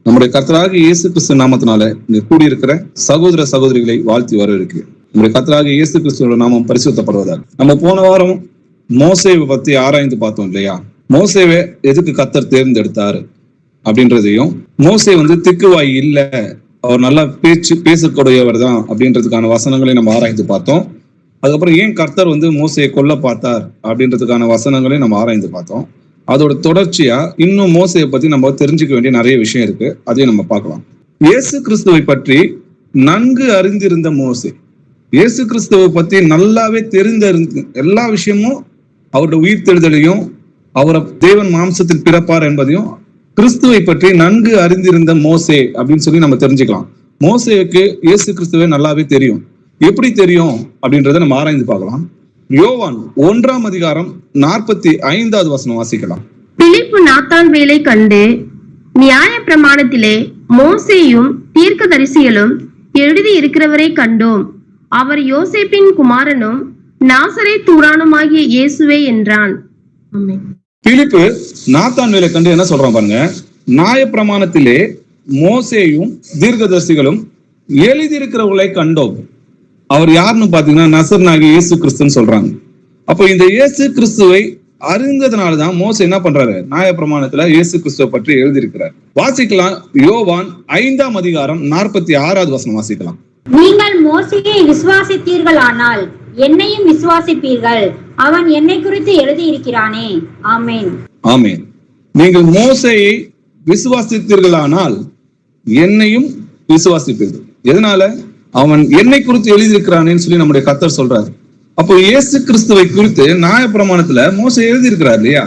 நம்முடைய கர்த்தராகிய இயேசு கிறிஸ்து நாமத்தினால இங்க கூடியிருக்கிற சகோதர சகோதரிகளை வாழ்த்தி வரவேற்கிறேன். நம்முடைய கர்த்தராகிய இயேசு கிறிஸ்துவோட நாமம் பரிசுத்தப்படுவதாக. நம்ம போன வாரம் மோசேவை பத்தி ஆராய்ந்து பார்த்தோம் இல்லையா? மோசேவை எதுக்கு கர்த்தர் தேர்ந்தெடுத்தாரு அப்படின்றதையும், மோசே திக்குவாய் இல்ல, அவர் நல்லா பேசக்கூடியவர் தான் அப்படின்றதுக்கான வசனங்களை நம்ம ஆராய்ந்து பார்த்தோம். அதுக்கப்புறம் ஏன் கர்த்தர் மோசையை கொல்ல பார்த்தார் அப்படின்றதுக்கான வசனங்களை நம்ம ஆராய்ந்து பார்த்தோம். அதோட தொடர்ச்சியா இன்னும் மோசையை பத்தி நம்ம தெரிஞ்சுக்க வேண்டிய நிறைய விஷயம் இருக்கு, அதையும் நம்ம பார்க்கலாம். இயேசு கிறிஸ்துவை பற்றி நன்கு அறிந்திருந்த மோசே, இயேசு கிறிஸ்துவை பத்தி நல்லாவே தெரிந்த எல்லா விஷயமும், அவருடைய உயிர்த்தெழுதலையும் அவரை தேவன் மாம்சத்தில் பிறப்பார் என்பதையும் கிறிஸ்துவை பற்றி நன்கு அறிந்திருந்த மோசே அப்படின்னு சொல்லி நம்ம தெரிஞ்சுக்கலாம். மோசேக்கு இயேசு கிறிஸ்துவை நல்லாவே தெரியும். எப்படி தெரியும் அப்படின்றத நம்ம ஆராய்ந்து பார்க்கலாம். யோவான் 1ஆம் அதிகாரம் 45வது வசனம் வாசிக்கலாம். பிலிப்பு நாத்தான் வேலை கண்டு, நியாய பிரமாணத்திலே மோசேயும் தீர்க்கதரிசிகளும் எழுதி இருக்கிறவரை கண்டோம், அவர் யோசேப்பின் குமாரனும் நாசரேத் ஊரானுமாகிய இயேசுவே என்றான். பிலிப்பு நாத்தான் வேலை கண்டு என்ன சொல்றான் பாருங்க, நியாய பிரமாணத்திலே மோசேயும் தீர்க்கதரிசிகளும் எழுதியிருக்கிறவர்களை கண்டோம். அவர் யாருன்னு பாத்தீங்கன்னா நசரேயனாகிய இயேசு கிறிஸ்துன்னு சொல்றாங்க. அப்போ இந்த இயேசு கிறிஸ்துவை அறிந்ததுனாலதான் மோசே என்ன பண்றாரு, நியாய பிரமாணத்துல இயேசு கிறிஸ்துவை பற்றி எழுதியிருக்கிறார். வாசிக்கலாம். யோவான் 5ஆம் அதிகாரம் 46வது வசனம் வாசிக்கலாம். நீங்கள் மோசேயை விசுவாசித்தீர்களானால் என்னையும் விசுவாசிப்பீர்கள், அவன் என்னை குறித்து எழுதியிருக்கிறானே. ஆமென். ஆமென். நீங்கள் மோசேயை விசுவாசித்தீர்களானால் என்னையும் விசுவாசிப்பீர்கள். எதனால? அவன் என்னை குறித்து எழுதியிருக்கிறானேன்னு சொல்லி நம்முடைய கர்த்தர் சொல்றாரு. அப்போ இயேசு கிறிஸ்துவை குறித்து நியாயப்பிரமாணத்துல மோசே எழுதியிருக்கிறார் இல்லையா?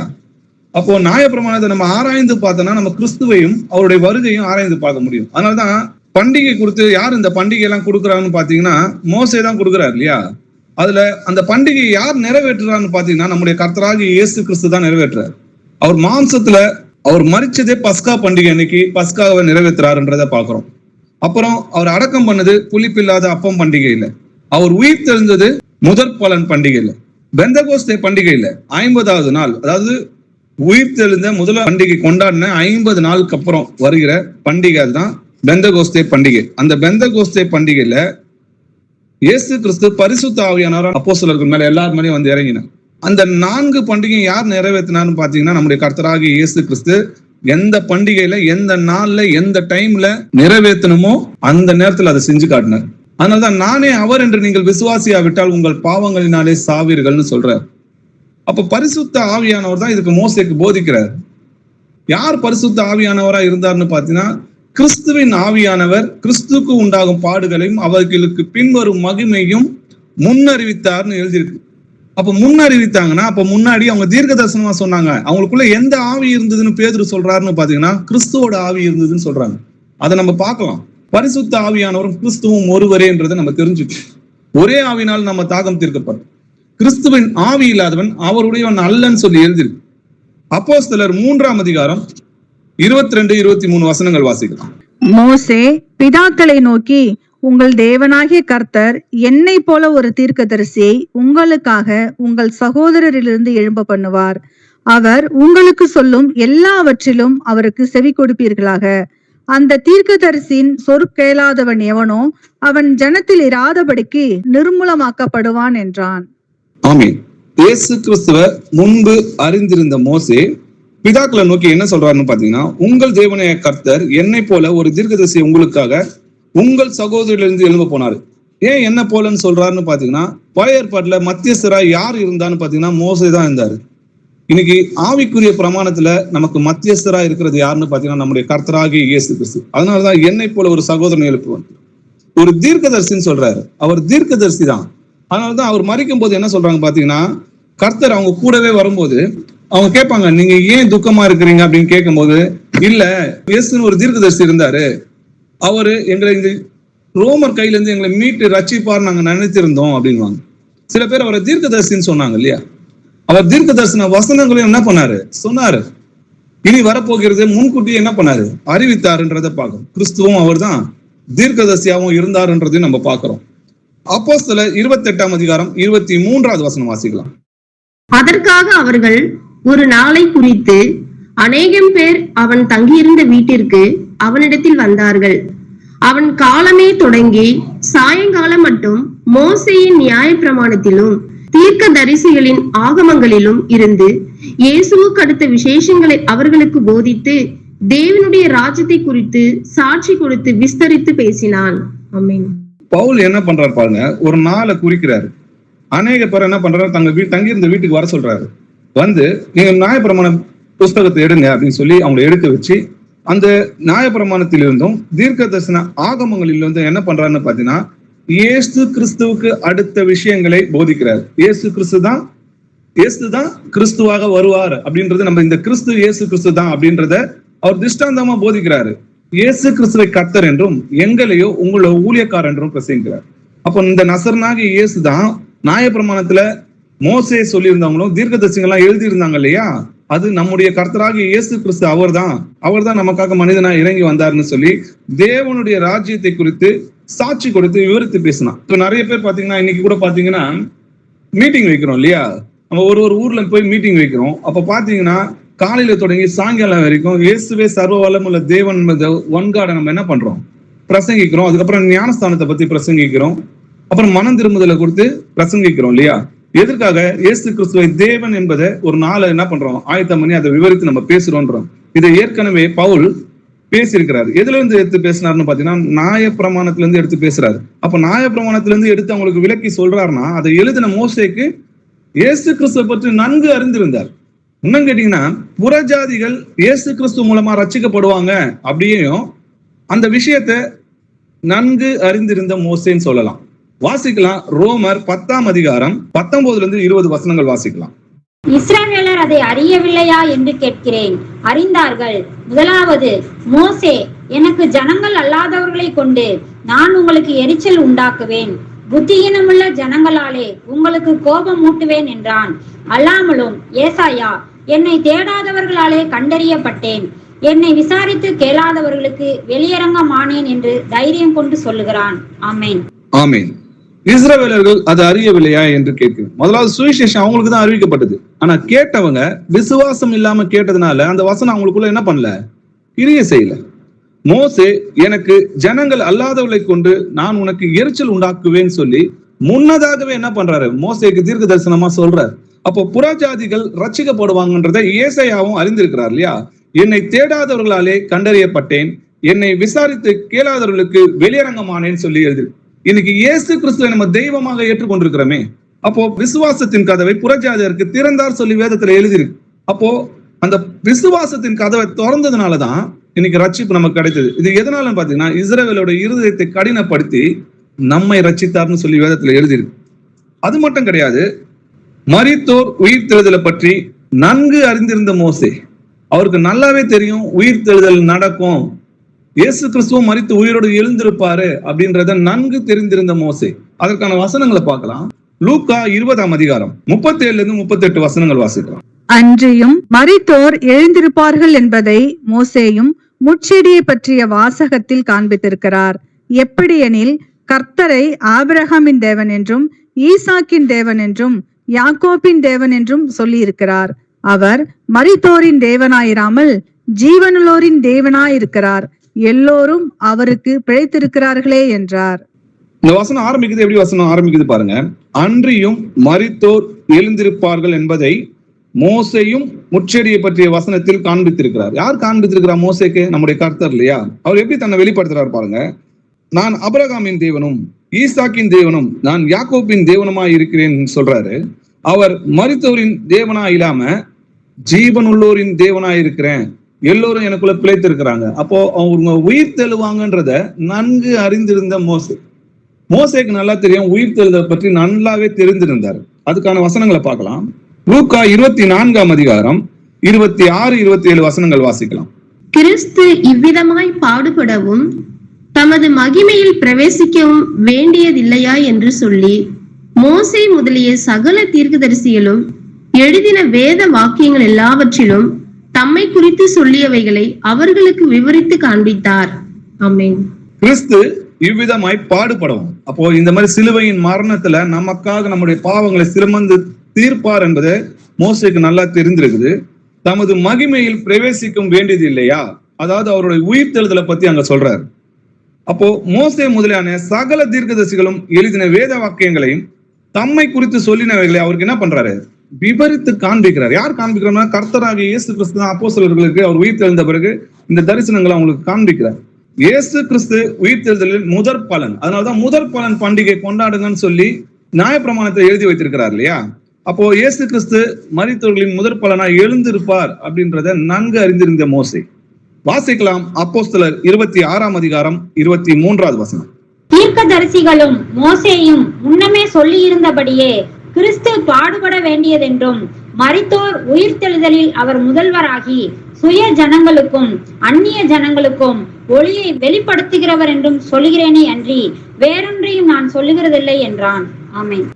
அப்போ நியாயப்பிரமாணத்தை நம்ம ஆராய்ந்து பார்த்தோம்னா நம்ம கிறிஸ்துவையும் அவருடைய வருகையும் ஆராய்ந்து பார்க்க முடியும். அதனாலதான் பண்டிகை குறித்து யார் இந்த பண்டிகை எல்லாம் கொடுக்குறான்னு பாத்தீங்கன்னா மோசே தான் கொடுக்குறாரு இல்லையா? அதுல அந்த பண்டிகையை யார் நிறைவேற்றுறான்னு பாத்தீங்கன்னா நம்முடைய கர்த்தராகிய இயேசு கிறிஸ்து தான் நிறைவேற்றுறாரு. அவர் மாம்சத்துல அவர் மரிச்சதே பஸ்கா பண்டிகை அன்னைக்கு பஸ்காவை நிறைவேற்றுறாருன்றத பாக்குறோம். அப்புறம் அவர் அடக்கம் பண்ணது புளிப்பில்லாத அப்பம் பண்டிகையில, அவர் உயிர் தெழுந்தது முதற் பலன் பண்டிகையில, பெந்தகோஸ்தே பண்டிகையில 50வது நாள், அதாவது உயிர் தெழுந்த முதல் பண்டிகை கொண்டாடின 50 நாளுக்கு அப்புறம் வருகிற பண்டிகை தான் பெந்தகோஸ்தே பண்டிகை. அந்த பெந்தகோஸ்தே பண்டிகையில இயேசு கிறிஸ்து பரிசுத்த ஆவியானவர் அப்போஸ்தலர்கள் மேல எல்லார் மேலேயும் இறங்கினார். அந்த 4 பண்டிகை யார் நிறைவேற்றினார்னு பாத்தீங்கன்னா நம்முடைய கர்த்தராகிய இயேசு கிறிஸ்து எந்த பண்டிகையில எந்த நாள்ல எந்த டைம்ல நிறைவேற்றணுமோ அந்த நேரத்துல அதை செஞ்சு காட்டினார். அதனாலதான் நானே அவர் என்று நீங்கள் விசுவாசியாவிட்டால் உங்கள் பாவங்களினாலே சாவீர்கள்னு சொல்றார். அப்ப பரிசுத்த ஆவியானவர் தான் இதுக்கு மோசேக்கு போதிக்கிறார். யார் பரிசுத்த ஆவியானவரா இருந்தார்னு பாத்தீங்கன்னா கிறிஸ்துவின் ஆவியானவர் கிறிஸ்துக்கு உண்டாகும் பாடுகளையும் அவர்களுக்கு பின்வரும் மகிமையும் முன்னறிவித்தார்னு எழுதியிருக்கு. அப்ப முன்னறிவித்தாங்கன்னா அப்ப முன்னாடி அவங்க தீர்க்க தரிசனமா சொன்னாங்க. அவங்களுக்குள்ள எந்த ஆவி இருந்ததுன்னு பேதுரு சொல்றாருன்னு பாத்தீங்கன்னா கிறிஸ்துவோட ஆவி இருந்ததுன்னு சொல்றாங்க. அதை நம்ம பார்க்கலாம். பரிசுத்த ஆவியானவரும் கிறிஸ்துவும் ஒருவரேன்றதை நம்ம தெரிஞ்சுக்கணும். ஒரே ஆவினால் நம்ம தாகம் தீர்க்கப்படும். கிறிஸ்துவின் ஆவி இல்லாதவன் அவருடையவன் அல்லன்னு சொல்லி எழுதியிருக்கு. அப்போஸ்தலர் 3ஆம் அதிகாரம் 22-23 வசனங்கள் வாசிக்கலாம். மோசே பிதாக்களை நோக்கி, உங்கள் தேவனாகிய கர்த்தர் என்னை போல ஒரு தீர்க்கதரிசியை உங்களுக்காக உங்கள் சகோதரரிலிருந்து எழும்ப பண்ணுவார். அவர் உங்களுக்கு சொல்லும் எல்லாவற்றிலும் அவருக்கு செவி கொடுப்பீர்களாக. அந்த தீர்க்கதரிசியின் சொற்கேளாதவன் எவனோ அவன் ஜனத்தில் இராதபடிக்கு நிர்மூலமாக்கப்படுவான் என்றான். ஆமென். இயேசு கிறிஸ்துவ முன்பு அறிந்திருந்த மோசே பிதாக்களை நோக்கி என்ன சொல்றாருன்னு பாத்தீங்கன்னா, உங்கள் தேவனாகிய கர்த்தர் என்னை போல ஒரு தீர்க்கதரிசியை உங்களுக்காக உங்கள் சகோதரிலிருந்து எழும்ப போனாரு. ஏன் என்ன போலன்னு சொல்றாருன்னு பாத்தீங்கன்னா, பழைய ஏற்பாட்டுல மத்தியஸ்தரா யார் இருந்தான்னு பாத்தீங்கன்னா மோசே தான் இருந்தாரு. இன்னைக்கு ஆவிக்குரிய பிரமாணத்துல நமக்கு மத்தியஸ்தரா இருக்கிறது யாருன்னு பாத்தீங்கன்னா நம்முடைய கர்த்தராகிய இயேசு கிறிஸ்து. அதனாலதான் என்னை போல ஒரு சகோதரனை எழுப்புவான். ஒரு தீர்க்கதரிசின்னு சொல்றாரு. அவர் தீர்க்கதரிசி தான். அதனாலதான் அவர் மரிக்கும் போது என்ன சொல்றாங்க பாத்தீங்கன்னா, கர்த்தர் அவங்க கூடவே வரும்போது அவங்க கேட்பாங்க, நீங்க ஏன் துக்கமா இருக்கிறீங்க அப்படின்னு கேட்கும் போது, இல்ல இயேசுன்னு ஒரு தீர்க்கதரிசி இருந்தாரு, அவரு எங்களை இந்த ரோமர் கையில இருந்து எங்களை மீட்டு ரட்சிப்பார் நாங்க நினைத்திருந்தோம் அப்படின்வாங்க. சில பேர் அவரை தீர்க்கதரிசின்னு சொன்னாங்க இல்லையா? அவர் தீர்க்க தரிசன வசனங்களையும் என்ன பண்ணாரு சொன்னாரு. இனி வரப்போகிறது முன்கூட்டியே என்ன பண்ணாரு அறிவித்தாருன்றதை பார்க்கிறோம். கிறிஸ்துவும் அவர் தான் தீர்க்கதரிசியாவும் இருந்தாருன்றதையும் நம்ம பார்க்கிறோம். அப்போஸ்தலர் 28ஆம் அதிகாரம் 23வது வசனம் வாசிக்கலாம். அதற்காக அவர்கள் ஒரு நாளை குறித்து அநேகம் பேர் அவன் தங்கியிருந்த வீட்டிற்கு அவனிடத்தில் வந்தார்கள். அவன் காலமே தொடங்கி சாயங்காலம் மட்டும் மோசேயின் நியாயப்பிரமாணத்திலும் தீர்க்க தரிசிகளின் ஆகமங்களிலும் இருந்து இயேசுவுக்கு அடுத்த விசேஷங்களை அவர்களுக்கு போதித்து தேவனுடைய ராஜ்யத்தை குறித்து சாட்சி கொடுத்து விஸ்தரித்து பேசினான். ஆமென். பவுல் என்ன பண்றாரு பாருங்க, ஒரு நாளை குறிக்கிறாரு. அநேக பேர் என்ன பண்றாரு, தங்கி இருந்த வீட்டுக்கு வர சொல்றாரு. வந்து நீங்க நியாயப்பிரமாண புஸ்தகத்தை எடுங்க அப்படின்னு சொல்லி அவங்களை எடுக்க வச்சு அந்த நியாயப்பிரமாணத்திலிருந்தும் தீர்க்க தரிசன ஆகமங்களிலிருந்தும் என்ன பண்றாருன்னு பாத்தீங்கன்னா இயேசு கிறிஸ்துவுக்கு அடுத்த விஷயங்களை போதிக்கிறார். இயேசு தான் கிறிஸ்துவாக வருவார் அப்படின்றது, நம்ம இந்த கிறிஸ்து இயேசு கிறிஸ்து தான் அப்படின்றத அவர் திஷ்டாந்தமா போதிக்கிறாரு. இயேசு கிறிஸ்துவை கர்த்தர் என்றும் எங்களையோ உங்களோட ஊழியக்காரர் என்றும் பிரசங்கிக்கிறார். அப்போ இந்த நசரனாகிய இயேசு தான் நியாயப்பிரமாணத்துல மோசே சொல்லியிருந்தவங்களும் தீர்க்கதரிசிகள்லாம் எழுதியிருந்தாங்க இல்லையா, அது நம்முடைய கர்த்தராகிய இயேசு கிறிஸ்து அவர்தான் நமக்காக மனிதனா இறங்கி வந்தாருன்னு சொல்லி தேவனுடைய ராஜ்யத்தை குறித்து சாட்சி கொடுத்து விவரித்து பேசினான். இப்ப நிறைய பேர் பாத்தீங்கன்னா இன்னைக்கு கூட பாத்தீங்கன்னா மீட்டிங் வைக்கிறோம் இல்லையா, நம்ம ஒரு ஊர்ல போய் மீட்டிங் வைக்கிறோம். அப்ப பாத்தீங்கன்னா காலையில தொடங்கி சாயங்காலம் வரைக்கும் இயேசுவே சர்வ வல்லமுள்ள தேவன் ஒன்காட நம்ம என்ன பண்றோம், பிரசங்கிக்கிறோம். அதுக்கப்புறம் ஞானஸ்தானத்தை பத்தி பிரசங்கிக்கிறோம். அப்புறம் மனம் திரும்புதலை கொடுத்து பிரசங்கிக்கிறோம் இல்லையா. எதற்காக? இயேசு கிறிஸ்துவை தேவன் என்பதை ஒரு நாளை என்ன பண்றோம், ஆயத்தம் பண்ணி அதை விவரித்து நம்ம பேசுறோன்றோம். இதை ஏற்கனவே பவுல் பேசியிருக்கிறாரு. எதுல இருந்து எடுத்து பேசினாருன்னு பாத்தீங்கன்னா நியாயப்பிரமாணத்துல இருந்து எடுத்து பேசுறாரு. அப்ப நியாயப்பிரமாணத்துல இருந்து எடுத்து அவங்களுக்கு விளக்கி சொல்றாருன்னா அதை எழுதின மோசேக்கு இயேசு கிறிஸ்துவை பற்றி நன்கு அறிந்திருந்தார். இன்னும் கேட்டீங்கன்னா புறஜாதிகள் இயேசு கிறிஸ்து மூலமா ரட்சிக்கப்படுவாங்க அப்படியும் அந்த விஷயத்த நன்கு அறிந்திருந்த மோசேன்னு சொல்லலாம். வாசிக்கலாம். ரோமர் 10ஆம் அதிகாரம் 19-20 வசனங்கள் வாசிக்கலாம். இஸ்ரவேலர் அதை அறியவில்லையா என்று கேட்கிறேன். அறிந்தார்கள். முதலாவது, மோசே, எனக்கு ஜனங்கள் அல்லாதவர்களை கொண்டு நான் உங்களுக்கு எரிச்சல் உண்டாக்குவேன், புத்தியினமுள்ள ஜனங்களாலே உங்களுக்கு கோபம் மூட்டுவேன் என்றான். அல்லாமலும் ஏசாயா, என்னை தேடாதவர்களாலே கண்டறியப்பட்டேன், என்னை விசாரித்து கேளாதவர்களுக்கு வெளியரங்கமானேன் என்று தைரியம் கொண்டு சொல்லுகிறான். ஆமேன். ஆமேன். இஸ்ரவேலர்கள் அது அறியவில்லையா என்று கேட்கிறேன். முதலாவது சுவிசேஷம் அவங்களுக்கு தான் அறிவிக்கப்பட்டது. ஆனா கேட்டவங்க விசுவாசம் இல்லாம கேட்டதுனால அந்த வசனம் அவங்களுக்குள்ள என்ன பண்ணல, கிரியை செய்யல. மோசே, எனக்கு ஜனங்கள் அல்லாதவர்களை கொண்டு நான் உனக்கு எரிச்சல் உண்டாக்குவேன்னு சொல்லி முன்னதாகவே என்ன பண்றாரு, மோசேக்கு தீர்க்க தரிசனமா சொல்றாரு. அப்போ புறஜாதிகள் ரட்சிக்கப்படுவாங்கன்றதை ஏசாயாவும் அறிந்திருக்கிறார் இல்லையா. என்னை தேடாதவர்களாலே கண்டறியப்பட்டேன், என்னை விசாரித்து கேளாதவர்களுக்கு வெளியரங்கமானேன்னு சொல்லி எழுதி. இன்னைக்கு இயேசு கிறிஸ்துவை நம்ம தெய்வமாக ஏற்றுக்கொண்டிருக்கிறோமே. அப்போ விசுவாசத்தின் கதவை புறஜாதியருக்கு திறந்தார் சொல்லி வேதத்துல எழுதிருக்கு. அப்போ அந்த விசுவாசத்தின் கதவை திறந்ததுனாலதான் இன்னைக்கு ரட்சிப்பு நமக்கு கிடைத்தது. இது எதனாலன்னு பாத்தீங்கன்னா இஸ்ரவேலோட இருதயத்தை கடினப்படுத்தி நம்மை ரட்சித்தார்னு சொல்லி வேதத்துல எழுதிருக்கு. அது மட்டும் கிடையாது, மரித்தோர் உயிர் தெழுதலை பற்றி நன்கு அறிந்திருந்த மோசே, அவருக்கு நல்லாவே தெரியும் உயிர் தெழுதல் நடக்கும், இயேசு கிறிஸ்துவும் மரித்து உயிரோடு எழுந்திருப்பாரு அப்படின்றத நன்கு தெரிந்திருந்த மோசே. அதற்கான வசனங்களை பார்க்கலாம். லூக்கா 20ஆம் அதிகாரம் 37-38 வசனங்கள் வாசிக்கலாம். அன்றியும் மரித்தோர் எழுந்திருப்பார்கள் என்பதை மோசேயும் முட்செடியை பற்றிய வாசகத்தில் காண்பித்திருக்கிறார். எப்படியெனில் கர்த்தரை ஆபிரகாமின் தேவன் என்றும் ஈசாக்கின் தேவன் என்றும் யாக்கோபின் தேவன் என்றும் சொல்லி இருக்கிறார். அவர் மரித்தோரின் தேவனாயிராமல் ஜீவனுள்ளோரின் தேவனாயிருக்கிறார், எல்லோரும் அவருக்கு பிழைத்திருக்கிறார்களே என்றார். இந்த வசனம் ஆரம்பிக்குது. எப்படி வசனம் ஆரம்பிக்குது பாருங்க. அன்றியும் மரித்தோர் எழுந்திருப்பார்கள் என்பதை மோசேயும் முட்செடியை பற்றிய வசனத்தில் காண்பித்திருக்கிறார். யார் காண்பித்திருக்கிறார் மோசேக்கு? நம்முடைய கர்த்தர் இல்லையா. அவர் எப்படி தன்னை வெளிப்படுத்துறாரு பாருங்க. நான் ஆபிரகாமின் தேவனும் ஈசாக்கின் தேவனும் நான் யாக்கோபின் தேவனுமாய் இருக்கிறேன் சொல்றாரு. அவர் மரித்தோரின் தேவனா இல்லாம ஜீவனுள்ளோரின் தேவனாய் இருக்கிறேன், எல்லோரும் எனக்குள்ள பிழைத்திருக்கிறாங்க. அப்போ அவங்க உயிர் தெழுவாங்கன்றத நன்கு அறிந்திருந்த மோசேக்கு நல்லா தெரியும், உயிர் தெழுதலை பற்றி நல்லாவே தெரிந்திருந்தார். அதுக்கான வசனங்களை பார்க்கலாம். லூக்கா 24ஆம் அதிகாரம் 26-27 வசனங்கள் வாசிக்கலாம். கிறிஸ்து இவ்விதமாய் பாடுபடவும் தமது மகிமையில் பிரவேசிக்கவும் வேண்டியதில்லையா என்று சொல்லி மோசே முதலிய சகல தீர்க்கதரிசிகளும் எழுதின வேத வாக்கியங்கள் எல்லாவற்றிலும் தம்மை குறித்து சொல்லியவைகளை அவர்களுக்கு விவரித்து காண்பித்தார். ஆமென். கிறிஸ்து இவ்விதமாய் பாடுபடவும், அப்போ இந்த மாதிரி சிலுவையின் மரணத்துல நமக்காக நம்முடைய பாவங்களை சுமந்து தீர்ப்பார் என்பது மோசேக்கு நல்லா தெரிந்திருக்குது. தமது மகிமையில் பிரவேசிக்கும் வேண்டியது இல்லையா, அதாவது அவருடைய உயிர்த்தெழுதலை பத்தி அங்க சொல்றாரு. அப்போ மோசே முதலியான சகல தீர்க்கதரிசிகளும் எழுதின வேத வாக்கியங்களையும் தம்மை குறித்து சொல்லினவைகளை அவருக்கு என்ன பண்றாரு? விவரித்து காண்பிக்கிறார். யார் காண்பிக்கிறார்னா கர்த்தராகிய இயேசு கிறிஸ்து அப்போஸ்தலர்களுக்கு அவர் உயிர்த்தெழுந்த பிறகு இந்த தரிசனங்களை அவங்களுக்கு காண்பிக்கிறார். இயேசு கிறிஸ்து உயிர்த்தெழுதலில் முதற் பலன், அதனாலதான் முதற் பலன் பண்டிகை கொண்டாடுங்கன்னு சொல்லி நியாயப்பிரமாணத்தை எழுதி வைத்திருக்கிறார் இல்லையா? அப்போ இயேசு கிறிஸ்து மரித்தவர்களின் முதற் பலனா எழுந்திருப்பார் அப்படின்றத நன்கு அறிந்திருந்த மோசே. வாசிக்கலாம் அப்போஸ்தலர் 26ஆம் அதிகாரம் 23வது வசனம். தீர்க்கதரிசிகளும் மோசேயும் முன்னமே சொல்லி இருந்தபடியே கிறிஸ்து பாடுபட வேண்டியதென்றும் மரித்தோர் உயிர்த்தெழுதலில் அவர் முதல்வராகி சுய ஜனங்களுக்கும் அந்நிய ஜனங்களுக்கும் ஒளியை வெளிப்படுத்துகிறவர் என்றும் சொல்லுகிறேனே அன்றி வேறொன்றையும் நான் சொல்லுகிறதில்லை என்றான். ஆமென்.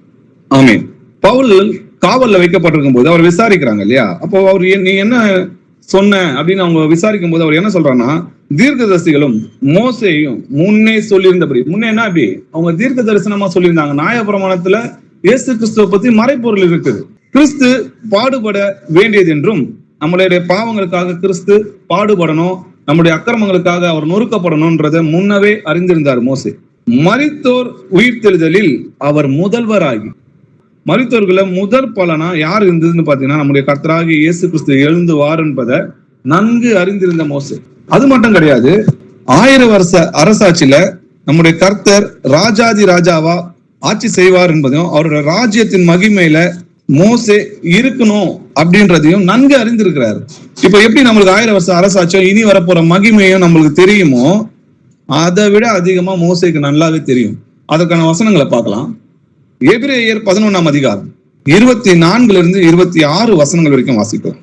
ஆமென். பவுல் காவல்ல வைக்கப்பட்டிருக்கும் போது அவர் விசாரிக்கிறாங்க இல்லையா? அப்போ அவர் நீ என்ன சொன்ன அப்படின்னு அவங்க விசாரிக்கும் போது அவர் என்ன சொல்றாங்கன்னா, தீர்க்கதரிசிகளும் மோசேயும் முன்னே சொல்லியிருந்தபடி, முன்னே என்ன அப்படி அவங்க தீர்க்க தரிசனமா சொல்லியிருந்தாங்க. நியாயப்பிரமாணத்துல இயேசு கிறிஸ்துவ பத்தி மறைப்பொருள் இருக்குது. கிறிஸ்து பாடுபட வேண்டியது என்றும் நம்மளுடைய பாவங்களுக்காக கிறிஸ்து பாடுபடணும், நம்முடைய அக்கிரமங்களுக்காக அவர் நொறுக்கப்படணும்ன்றத முன்னவே அறிந்திருந்தார் மோசே. மரித்தோர் உயிர்த்தெழுதலில் அவர் முதல்வராகி, மரித்தோர்களை முதற் பலனா யார் இருந்ததுன்னு பாத்தீங்கன்னா நம்முடைய கர்த்தராகிய இயேசு கிறிஸ்து எழுந்துவார் என்பதை நன்கு அறிந்திருந்த மோசே. அது மட்டும் கிடையாது, 1000 வருஷ அரசாட்சியில நம்முடைய கர்த்தர் ராஜாதி ராஜாவா ஆட்சி செய்வார் என்பதையும் அவருடைய ராஜ்யத்தின் மகிமையில மோசே இருக்கணும் அப்படின்றதையும் நன்கு அறிந்திருக்கிறார். இப்ப எப்படி நம்மளுக்கு 1000 வருஷ அரசாட்சியும் இனி வரப்போற மகிமையும் நம்மளுக்கு தெரியுமோ, அதை விட அதிகமா மோசேக்கு நல்லாவே தெரியும். அதற்கான வசனங்களை பார்க்கலாம். எபிரேயர் 11ஆம் அதிகாரம் 24 26 வசனங்கள் வரைக்கும் வாசிக்கலாம்.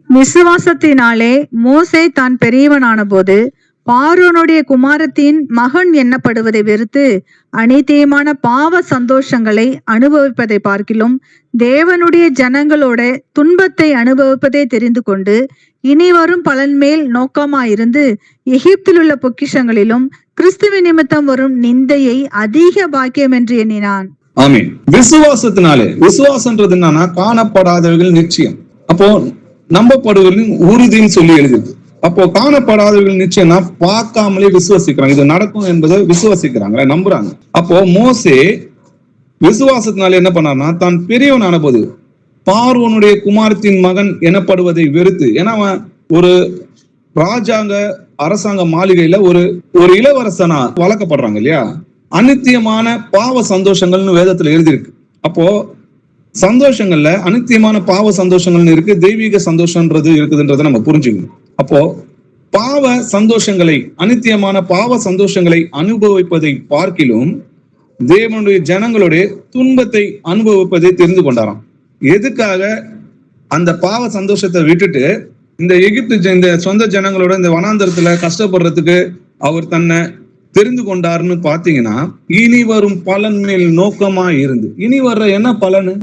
விசுவாசத்தினாலே மோசே தான் பெரியவனான போது பார்வோனுடைய குமாரத்தின் மகன் எண்ணப்படுவதை வெறுத்து அநீதியமான பாவ சந்தோஷங்களை அனுபவிப்பதை பார்க்கிலும் தேவனுடைய ஜனங்களோட துன்பத்தை அனுபவிப்பதை தெரிந்து கொண்டு இனி வரும் பலன் மேல் நோக்கமாயிருந்து எகிப்தில் உள்ள பொக்கிஷங்களிலும் கிறிஸ்துவின் நிமித்தம் வரும் நிந்தையை அதிக பாக்கியம் என்று எண்ணினான். ஆமென். விசுவாசத்தினாலே, விசுவாசம்ன்றது என்னன்னா காணப்படாதவர்கள் நிச்சயம், அப்போ நம்பப்படுவர்களின் உறுதின்னு சொல்லி எழுதுது. அப்போ காணப்படாதவர்கள் நிச்சயம்னா பார்க்காமலே விசுவாசிக்கிறாங்க, இது நடக்கும் என்பதை விசுவாசிக்கிறாங்க, நம்புறாங்க. அப்போ மோசே விசுவாசத்தினால என்ன பண்ணார்னா தான் பெரியவனான போது பார்வோனுடைய குமாரத்தின் மகன் எனப்படுவதை வெறுத்து, ஏன்னா அவன் ஒரு ராஜாங்க அரசாங்க மாளிகையில ஒரு இளவரசனா வளர்க்கப்படுறாங்க இல்லையா? அநித்தியமான பாவ சந்தோஷங்கள்னு வேதத்துல எழுதியிருக்கு. அப்போ சந்தோஷங்கள்ல அநித்தியமான பாவ சந்தோஷங்கள்னு இருக்கு, தெய்வீக சந்தோஷம்ன்றது இருக்குதுன்றதை நம்ம புரிஞ்சுக்கணும். அப்போ பாவ சந்தோஷங்களை, அநித்தியமான பாவ சந்தோஷங்களை அனுபவிப்பதை பார்க்கிலும் தேவனுடைய ஜனங்களுடைய துன்பத்தை அனுபவிப்பதை தெரிந்து கொண்டாராம். எதுக்காக அந்த பாவ சந்தோஷத்தை விட்டுட்டு இந்த எகிப்து இந்த சொந்த ஜனங்களோட இந்த வனாந்தரத்துல கஷ்டப்படுறதுக்கு அவர் தன்னை தெரிந்து கொண்டாருன்னு பாத்தீங்கன்னா, இனி வரும் பலன் மேல் நோக்கமா இருந்து, இனி வர்ற என்ன பலனு?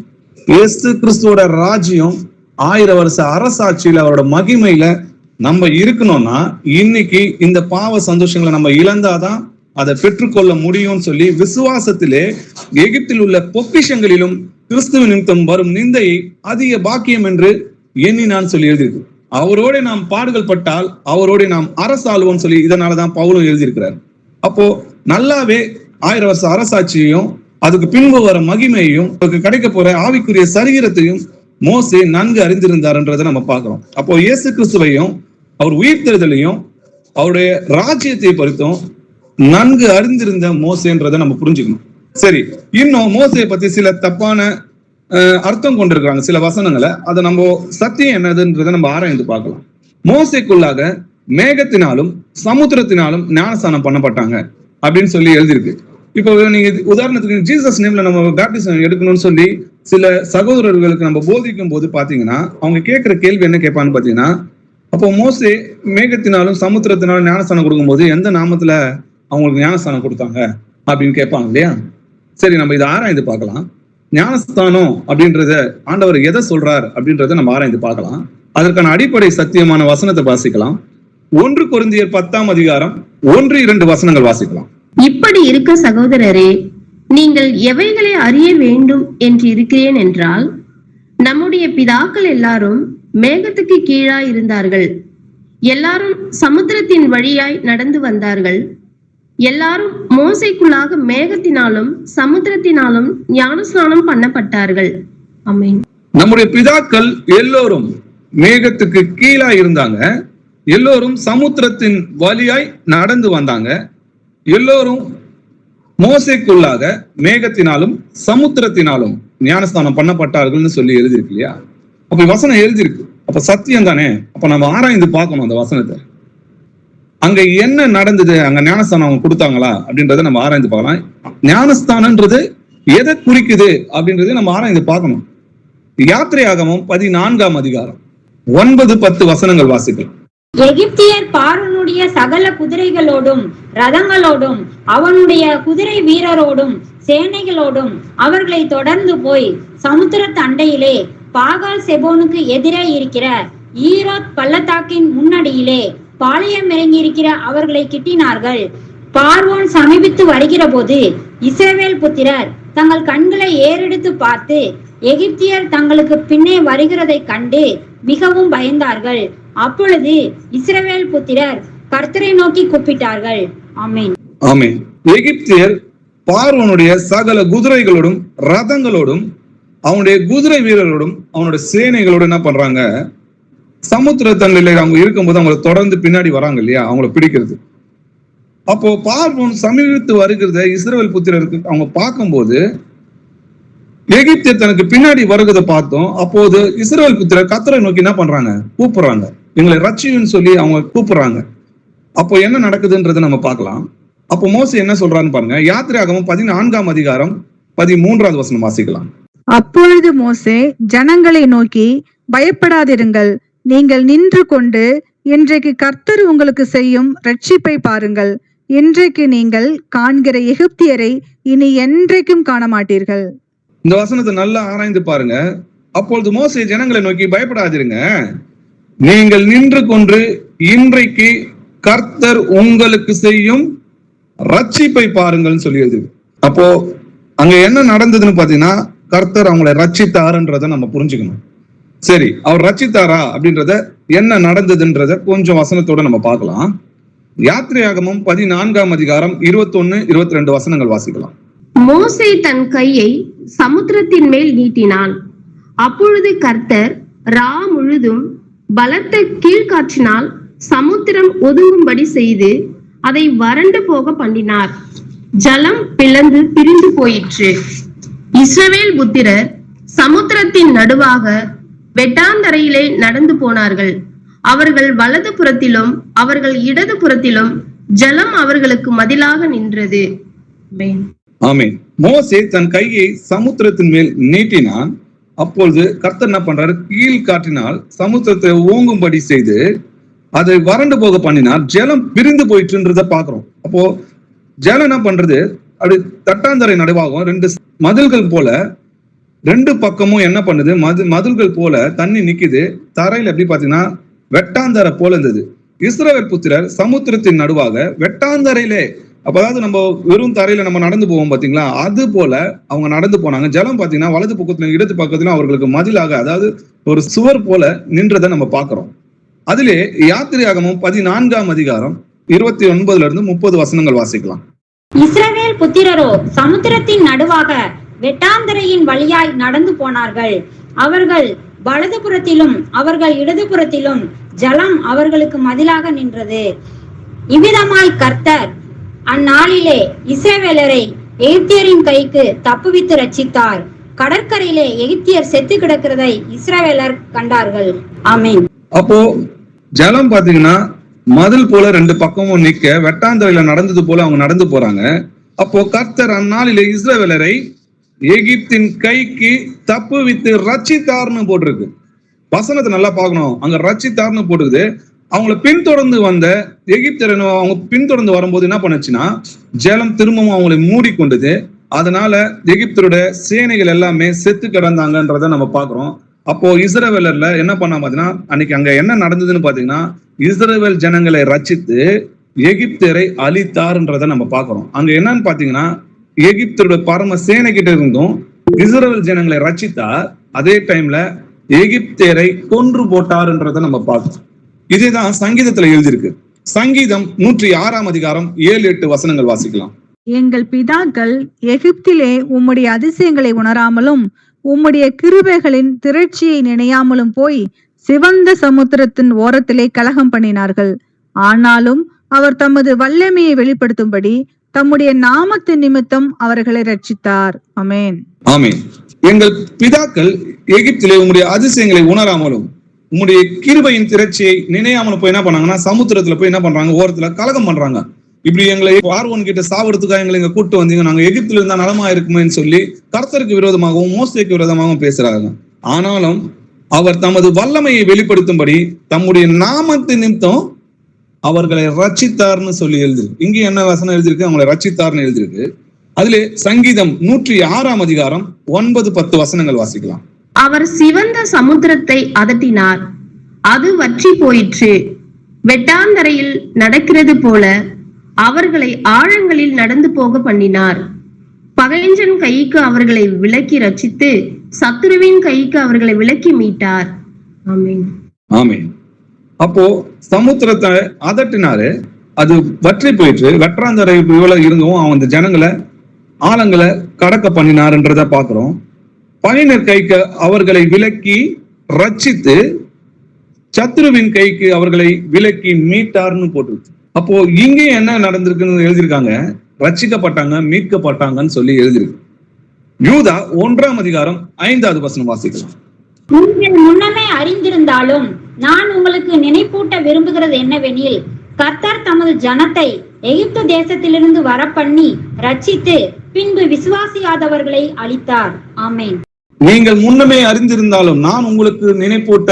இயேசு கிறிஸ்துவோட ராஜ்யம் 1000 வருஷ அரசாட்சியில அவரோட மகிமையில நம்ம இருக்கணும்னா இன்னைக்கு இந்த பாவ சந்தோஷங்களை நம்ம இழந்தாதான் அதை பெற்றுக்கொள்ள முடியும்னு சொல்லி விசுவாசத்திலே எகிப்தில் உள்ள பொக்கிஷங்களிலும் கிறிஸ்துவின் நிமித்தம் வரும் நிந்தையை அதிக பாக்கியம் என்று எண்ணினான்னு சொல்லி எழுதியிருக்கு. அவரோட நாம் பாடுகள் பட்டால் அவரோட நாம் அரசாளுவோம் சொல்லி இதனாலதான் பவுலும் எழுதியிருக்கிறார். அப்போ நல்லாவே 1000 வருஷ அரசாட்சியையும் அதுக்கு பின்பு வர மகிமையையும் அதுக்கு கிடைக்க போற ஆவிக்குரிய சரீரத்தையும் மோசே நன்கு அறிந்திருந்தார்ன்றதை நம்ம பார்க்கிறோம். அப்போ இயேசு கிறிஸ்துவையும் அவர் உயிர்த்தெழுதலையும் அவருடைய ராஜ்யத்தை பறித்தும் நன்கு அறிந்திருந்த மோசேன்றதை நம்ம புரிஞ்சுக்கணும். சரி, இன்னும் மோசையை பத்தி சில தப்பான அர்த்தம் கொண்டிருக்கிறாங்க சில வசனங்களை. அதை நம்ம சத்தியம் என்னதுன்றதை நம்ம ஆராய்ந்து பார்க்கலாம். மோசைக்குள்ளாக மேகத்தினாலும் சமுத்திரத்தினாலும் ஞானஸ்தானம் பண்ணப்பட்டாங்க அப்படின்னு சொல்லி எழுதியிருக்கு. இப்போ நீங்க உதாரணத்துக்கு ஜீசஸ் நேம்ல நம்ம பேப்டிசம் எடுக்கணும்னு சொல்லி சில சகோதரர்களுக்கு நம்ம போதிக்கும் போது பாத்தீங்கன்னா அவங்க கேட்கிற கேள்வி என்ன கேட்பான்னு பாத்தீங்கன்னா, அப்போ மோசே மேகத்தினாலும் சமுத்திரத்தினாலும் ஞானஸ்தானம் கொடுக்கும்போது எந்த நாமத்துல அவங்களுக்கு ஞானஸ்தானம் கொடுத்தாங்க அப்படின்னு கேட்பாங்க இல்லையா? சரி, நம்ம இதை ஆராய்ந்து பார்க்கலாம். ஞானஸ்தானம் அப்படின்றத ஆண்டவர் எதை சொல்றார் அப்படின்றத நம்ம ஆராய்ந்து பார்க்கலாம். அதற்கான அடிப்படை சத்தியமான வசனத்தை வாசிக்கலாம். 1 கொரிந்தியர் 10ஆம் அதிகாரம் 1-2 வசனங்கள் வாசிக்கலாம். இப்படி இருக்க சகோதரரே, நீங்கள் எவைகளை அறிய வேண்டும் என்று இருக்கிறேன் என்றால், நம்முடைய பிதாக்கள் எல்லாரும் மேகத்துக்கு கீழாய் இருந்தார்கள். எல்லாரும் சமுத்திரத்தின் வழியாய் நடந்து வந்தார்கள். எல்லாரும் மோசைக்குள்ளாக மேகத்தினாலும் சமுத்திரத்தினாலும் ஞானஸ்நானம் பண்ணப்பட்டார்கள். ஆமென். நம்முடைய பிதாக்கள் எல்லோரும் மேகத்துக்கு கீழா இருந்தாங்க. எல்லோரும் சமுத்திரத்தின் வழியாய் நடந்து வந்தாங்க. எல்லோரும் மோசைக்குள்ளாக மேகத்தினாலும் சமுத்திரத்தினாலும் ஞானஸ்தானம் பண்ணப்பட்டார்கள்னு சொல்லி எழுதியிருக்கு இல்லையா? அப்ப வசனம் எழுதியிருக்கு. அப்ப சத்தியம் தானே. அப்ப நம்ம ஆராய்ந்து பார்க்கணும் அந்த வசனத்தை. அங்க என்ன நடந்தது, அங்க ஞானஸ்தானம் அவங்க கொடுத்தாங்களா அப்படின்றத நம்ம ஆராய்ந்து பார்க்கலாம். ஞானஸ்தானம்ன்றது எதை குறிக்குது அப்படின்றத நம்ம ஆராய்ந்து பார்க்கணும். யாத்திரையாகமம் 14ஆம் அதிகாரம் 9-10 வசனங்கள் வாசிக்கலாம். எகிப்தியர் பார்வோனுடைய சகல குதிரைகளோடும் ரதங்களோடும் அவனுடைய குதிரை வீரரோடும் சேனைகளோடும் அவர்களை தொடர்ந்து போய் சமுத்திரத்து அண்டையிலே பாகால் செபோனுக்கு எதிரே இருக்கிற ஈரோத் பள்ளத்தாக்கின் முன்னடியிலே பாளையம் இறங்கி இருக்கிற அவர்களை கிட்டினார்கள். பார்வோன் சமீபித்து வருகிற போது இஸ்ரவேல் புத்திரர் தங்கள் கண்களை ஏறெடுத்து பார்த்து எகிப்தியர் தங்களுக்கு பின்னே வருகிறதை கண்டு மிகவும் பயந்தார்கள். அப்பொழுது இஸ்ரவேல் புத்திரர் கர்த்தரை நோக்கி கூப்பிட்டார்கள். ஆமென். ஆமென். எகிப்தியர் பார்வோனுடைய சகல குதிரைகளோடும் ரதங்களோடும் அவனுடைய குதிரை வீரர்களோடும் அவனுடைய சேனைகளோடு என்ன பண்றாங்க, சமுத்திர தண்ணில அவங்க இருக்கும்போது அவங்களை தொடர்ந்து பின்னாடி வராங்க இல்லையா, அவங்களை பிடிக்கிறது. அப்போ பார்வோன் சமீபித்து வருகிறத இஸ்ரவேல் புத்திரருக்கு அவங்க பார்க்கும்போது எகிப்தியர் தனக்கு பின்னாடி வருகிறத பார்த்தோம். அப்போது இஸ்ரவேல் புத்திரர் கர்த்தரை நோக்கி என்ன பண்றாங்க, கூப்பிடுறாங்க, எங்களை ரட்சியுன்னு சொல்லி அவங்க கூப்பிடுறாங்க. அப்போ என்ன நடக்குதுன்றதை நம்ம பார்க்கலாம். அப்போ மோசே என்ன சொல்றான்னு பாருங்க. யாத்திரையாகமம் 14ஆம் அதிகாரம் 13வது வசனம் வாசிக்கலாம். அப்பொழுது மோசே ஜனங்களை நோக்கி, பயப்படாதிருங்கள், நீங்கள் நின்று கொண்டு இன்றைக்கு கர்த்தர் உங்களுக்கு செய்யும் ரட்சிப்பை பாருங்கள். இன்றைக்கு நீங்கள் காண்கிற எகிப்தியரை இனி என்றைக்கும் காண மாட்டீர்கள். இந்த வசனத்தை நல்லா ஆராய்ந்து பாருங்க. அப்பொழுது மோசே ஜனங்களை நோக்கி, பயப்படாதிருங்க, நீங்கள் நின்று கொண்டு இன்றைக்கு கர்த்தர் உங்களுக்கு செய்யும் ரட்சிப்பை பாருங்கள்னு சொல்லியது. அப்போ அங்க என்ன நடந்ததுன்னு பாத்தீங்கன்னா, கர்த்தர் அவங்களை ரட்சித்தாருன்றத நம்ம புரிஞ்சுக்கணும். சரி, அவர் ரட்சித்தாரா அப்படின்றத, என்ன நடந்ததுன்றத கொஞ்சம் வசனத்தோட நம்ம பார்க்கலாம். யாத்திரையாகமம் 14ஆம் அதிகாரம் 21-22 வசனங்கள் வாசிக்கலாம். மோசே தன் கையை சமுத்திரத்தின் மேல் நீட்டினான். அப்பொழுது கர்த்தர் ரா முழுதும் பலத்த கீழ்காற்றினால் சமுத்திரம் ஒதுங்கும்படி செய்து அதை வறண்டு போக பண்ணினார். ஜலம் பிளந்து பிரிந்து போயிற்று. இஸ்ரவேல் புத்திரர் சமுத்திரத்தின் நடுவாக வெட்டாந்தரையிலே நடந்து போனார்கள். அவர்கள் வலது புறத்திலும் அவர்கள் இடது புறத்திலும் ஜலம் அவர்களுக்கு மதிலாக நின்றது. ஆமென். மோசே தன் கையை சமுத்திரத்தின் மேல் நீட்டினான். அப்பொழுது கர்த்தர் என்ன பண்றாரு, கீழ் காற்றினால் சமுத்திரத்தை ஓங்கும்படி செய்து அதை வறண்டு போக பண்ணினார். ஜலம் பிரிந்து போயிட்டுன்றத பாக்குறோம். அப்போ ஜலம் என்ன பண்றது, அப்படி தட்டாந்தரை நடுவாகும், ரெண்டு மதில்கள் போல ரெண்டு பக்கமும் என்ன பண்ணுது, மதில்கள் போல தண்ணி நிக்குது. தரையில எப்படி பாத்தீங்கன்னா வெட்டாந்தரை போல இருந்தது. இஸ்ரவேல் புத்திரர் சமுத்திரத்தின் நடுவாக வெட்டாந்தரையிலே, அதாவது நம்ம வெறும் தரையில நம்ம நடந்து போவோம் பாத்தீங்களா, அது போல அவங்க நடந்து போனாங்க. ஜலம் பாத்தீங்கன்னா வலது பக்கத்துல இடது பக்கத்துல அவர்களுக்கு மதிலாக, அதாவது ஒரு சுவர் போல நின்றதை நம்ம பாக்குறோம். அதிலே யாத்திரையாகமம் 14ஆம் அதிகாரம் 29-30 வசனங்கள் வாசிக்கலாம். இஸ்ரவேல் புத்திரரோ சமுத்திரத்தின் நடுவாக வெட்டாந்தரையின் வழியாய் நடந்து போனார்கள். அவர்கள் வலது புறத்திலும் அவர்கள் இடது புறத்திலும் ஜலம் அவர்களுக்கு மதிலாக நின்றது. இவ்விதமாய் கர்த்தர் அந்நாளிலே இஸ்ரவேலரை எகிப்தியரின் கைக்கு தப்புவித்து ரட்சித்தார். கடற்கரையிலே எகிப்தியர் செத்து கிடக்கிறதை இஸ்ரவேலர் கண்டார்கள். ஆமென். அப்போ ஜலம் பாத்தீங்கன்னா மதில் போல ரெண்டு பக்கமும் நிக்க, வெட்டாந்தரையில நடந்தது போல அவங்க நடந்து போறாங்க. அப்போ கர்த்தர் அந்நாளிலே இஸ்ரவேலரை எகிப்தின் கைக்கு தப்புவித்து ரட்சித்தார்னு போட்டிருக்கு. வசனத்தை நல்லா பார்க்கணும். அங்க ரட்சித்தார்னு போட்டுக்குது. அவங்கள பின்தொடர்ந்து வந்த எகிப்தியர் அவங்க பின்தொடர்ந்து வரும்போது என்ன பண்ணுச்சுன்னா, ஜலம் திரும்பவும் அவங்களை மூடிக்கொண்டது. அதனால எகிப்தருடைய சேனைகள் எல்லாமே செத்து கிடந்தாங்கன்றத நம்ம பாக்குறோம். அப்போ இஸ்ரவேலர்ல என்ன பண்ணா பாத்தீங்கன்னா, அன்னைக்கு அங்க என்ன நடந்ததுன்னு பாத்தீங்கன்னா, இஸ்ரவேல் ஜனங்களை ரட்சித்து எகிப்தியரை அழித்தார்ன்றத நம்ம பாக்குறோம். அங்க என்னன்னு பாத்தீங்கன்னா, எகிப்தருடைய பரம சேனை கிட்ட இருந்தும் இஸ்ரவேல் ஜனங்களை ரட்சித்தார். அதே டைம்ல எகிப்தியரை கொன்று போட்டாருன்றத நம்ம பார்க்கணும். இதேதான் சங்கீதத்துல எழுதியிருக்கு. சங்கீதம் 106 அதிகாரம் 7-8 வசனங்கள் வாசிக்கலாம். எங்கள் பிதாக்கள் எகிப்திலே உம்முடைய அதிசயங்களை உணராமலும் உம்முடைய கிருபைகளின் திரட்சியை நினையாமலும் போய் சிவந்த சமுத்திரத்தின் ஓரத்திலே கலகம் பண்ணினார்கள். ஆனாலும் அவர் தமது வல்லமையை வெளிப்படுத்தும்படி தம்முடைய நாமத்தின் நிமித்தம் அவர்களை ரட்சித்தார். ஆமென். ஆமென். எங்கள் பிதாக்கள் எகிப்திலே உம்முடைய அதிசயங்களை உணராமலும் உம்முடைய கிருபையின் திரட்சியை நினையாமலும் போய் என்ன பண்ணாங்கன்னா சமுத்திரத்துல போய் என்ன பண்றாங்க, ஓரத்துல கலகம் பண்றாங்க. இப்படி எங்களை பார்வோன் கிட்ட சாவறதுக்காக எங்களை இங்க கூட்டு வந்தீங்க, நாங்க எகிப்துல இருந்தா நலமா இருக்குமேன்னு சொல்லி கர்த்தருக்கு விரோதமாகவும் மோசேக்கு விரோதமாகவும் பேசுறாங்க. ஆனாலும் அவர் தமது வல்லமையை வெளிப்படுத்தும்படி தம்முடைய நாமத்தின் நிமித்தம் அவர்களை ரட்சித்தார்னு சொல்லி எழுதிருக்கு. இங்கே என்ன வசனம் எழுதிருக்கு? அவங்களை ரட்சித்தார்னு எழுதிருக்கு. அதிலே சங்கீதம் 106 அதிகாரம் 9-10 வசனங்கள் வாசிக்கலாம். அவர் சிவந்த சமுத்திரத்தை அதட்டினார், அது வற்றி போயிற்று. வெட்டாந்தரையில் நடக்கிறது போல அவர்களை ஆழங்களில் நடந்து போக பண்ணினார். பகைஞன் கைக்கு அவர்களை விலக்கி ரட்சித்து சத்துருவின் கைக்கு அவர்களை விலக்கி மீட்டார். ஆமென். ஆமென். அப்போ சமுத்திரத்தை அதட்டினாரு, அது வற்றி போயிட்டு வெற்றாந்தரை இவ்வளவு இருந்தும் அவன் அந்த ஜனங்களை ஆழங்களை கடக்க பண்ணினாருன்றத பாக்குறோம். பகைஞர் கைக்கு அவர்களை விலக்கி ரட்சித்து சத்ருவின் கைக்கு அவர்களை விலக்கி மீட்டார்னு போட்டு. அப்போ இங்கே என்ன நடந்திருக்குன்னு எழுதியிருக்காங்க, ரட்சிக்கப்பட்டாங்க, மீட்கப்பட்டாங்கன்னு சொல்லி எழுதியிருக்கு. யூதா 1 அதிகாரம் 5வது வசனம் வாசிக்கலாம். நீங்கள் முன்னமே அறிந்திருந்தாலும் நான் உங்களுக்கு நினைப்பூட்ட விரும்புகிறது என்னவெனில், கர்த்தர் தமது ஜனத்தை எகிப்து தேசத்திலிருந்து வரப்பண்ணி ரட்சித்து பின்பு விசுவாசியாதவர்களை அழித்தார். ஆமென். நீங்கள் முன்னமே அறிந்திருந்தாலும் நான் உங்களுக்கு நினைப்பூட்ட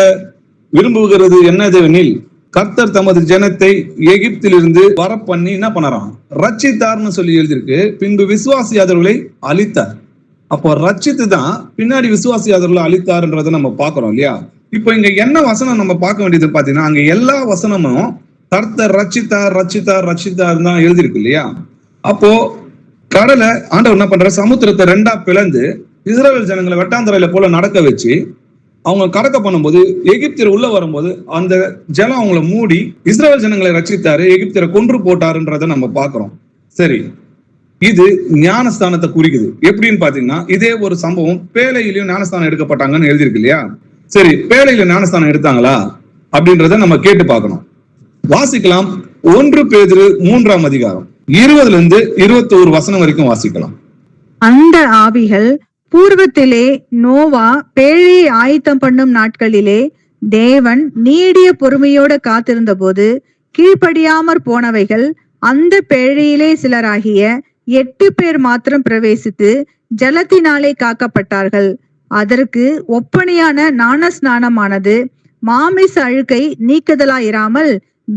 விரும்புகிறது என்னதெனில், கர்த்தர் தமது ஜனத்தை எகிப்திலிருந்து வரப்பண்ணி என்ன பண்ணறான், ரட்சித்தார்னு சொல்லி எழுதியிருக்கு. பின்பு விசுவாசியாதவர்களை அழித்தார். அப்போ ரட்சித்து தான் பின்னாடி விசுவாசியாதவர்களை அழித்தார்ன்றதை நம்ம பாக்குறோம் இல்லையா? இப்போ இங்க என்ன வசனம் நம்ம பார்க்க வேண்டியது பாத்தீங்கன்னா, அங்க எல்லா வசனமும் கர்த்தர் ரட்சித்தார் ரட்சித்தார் ரட்சித்தார் தான் எழுதியிருக்கு இல்லையா? அப்போ கடலை ஆண்டவர் என்ன பண்ற, சமுத்திரத்தை 2ஆ பிளந்து இஸ்ரவேல் ஜனங்களை வெட்டாந்தரையில போல நடக்க வச்சு அவங்க கடக்க பண்ணும்போது எகிப்தியர் உள்ள வரும்போது அந்த ஜலம் அவங்கள மூடி இஸ்ரவேல் ஜனங்களை ரட்சித்தாரு, எகிப்தியரை கொன்று போட்டாருன்றதை நம்ம பாக்குறோம். சரி, இது ஞானஸ்தானத்தை குறிக்குது. எப்படின்னு பாத்தீங்கன்னா, இதே ஒரு சம்பவம் பேழையிலையும் ஞானஸ்தானம் எடுக்கப்பட்டாங்கன்னு எழுதியிருக்கு இல்லையா? சரி, பேழையில ஞானஸ்தானம் எடுத்தாங்களா அப்படின்றத நம்ம கேட்டு பார்க்கணும். வாசிக்கலாம். 1 பேதுரு 3 அதிகாரம் 20-21 வசனம் வரைக்கும் வாசிக்கலாம். அந்த ஆவிகள் பூர்வத்திலே நோவா பேழையை ஆயத்தம் பண்ணும் நாட்களிலே தேவன் நீடிய பொறுமையோட காத்திருந்த போது கீழ்ப்படியாமற் போனவைகள் அந்த பேழையிலே சிலராகிய 8 பேர் மாத்திரம் பிரவேசித்து ஜலத்தினாலே காக்கப்பட்டார்கள். அதற்கு ஒப்பனையான ஞானஸ்நானமானது மாமிச அழுக்கை நீக்குதலாயிராமல்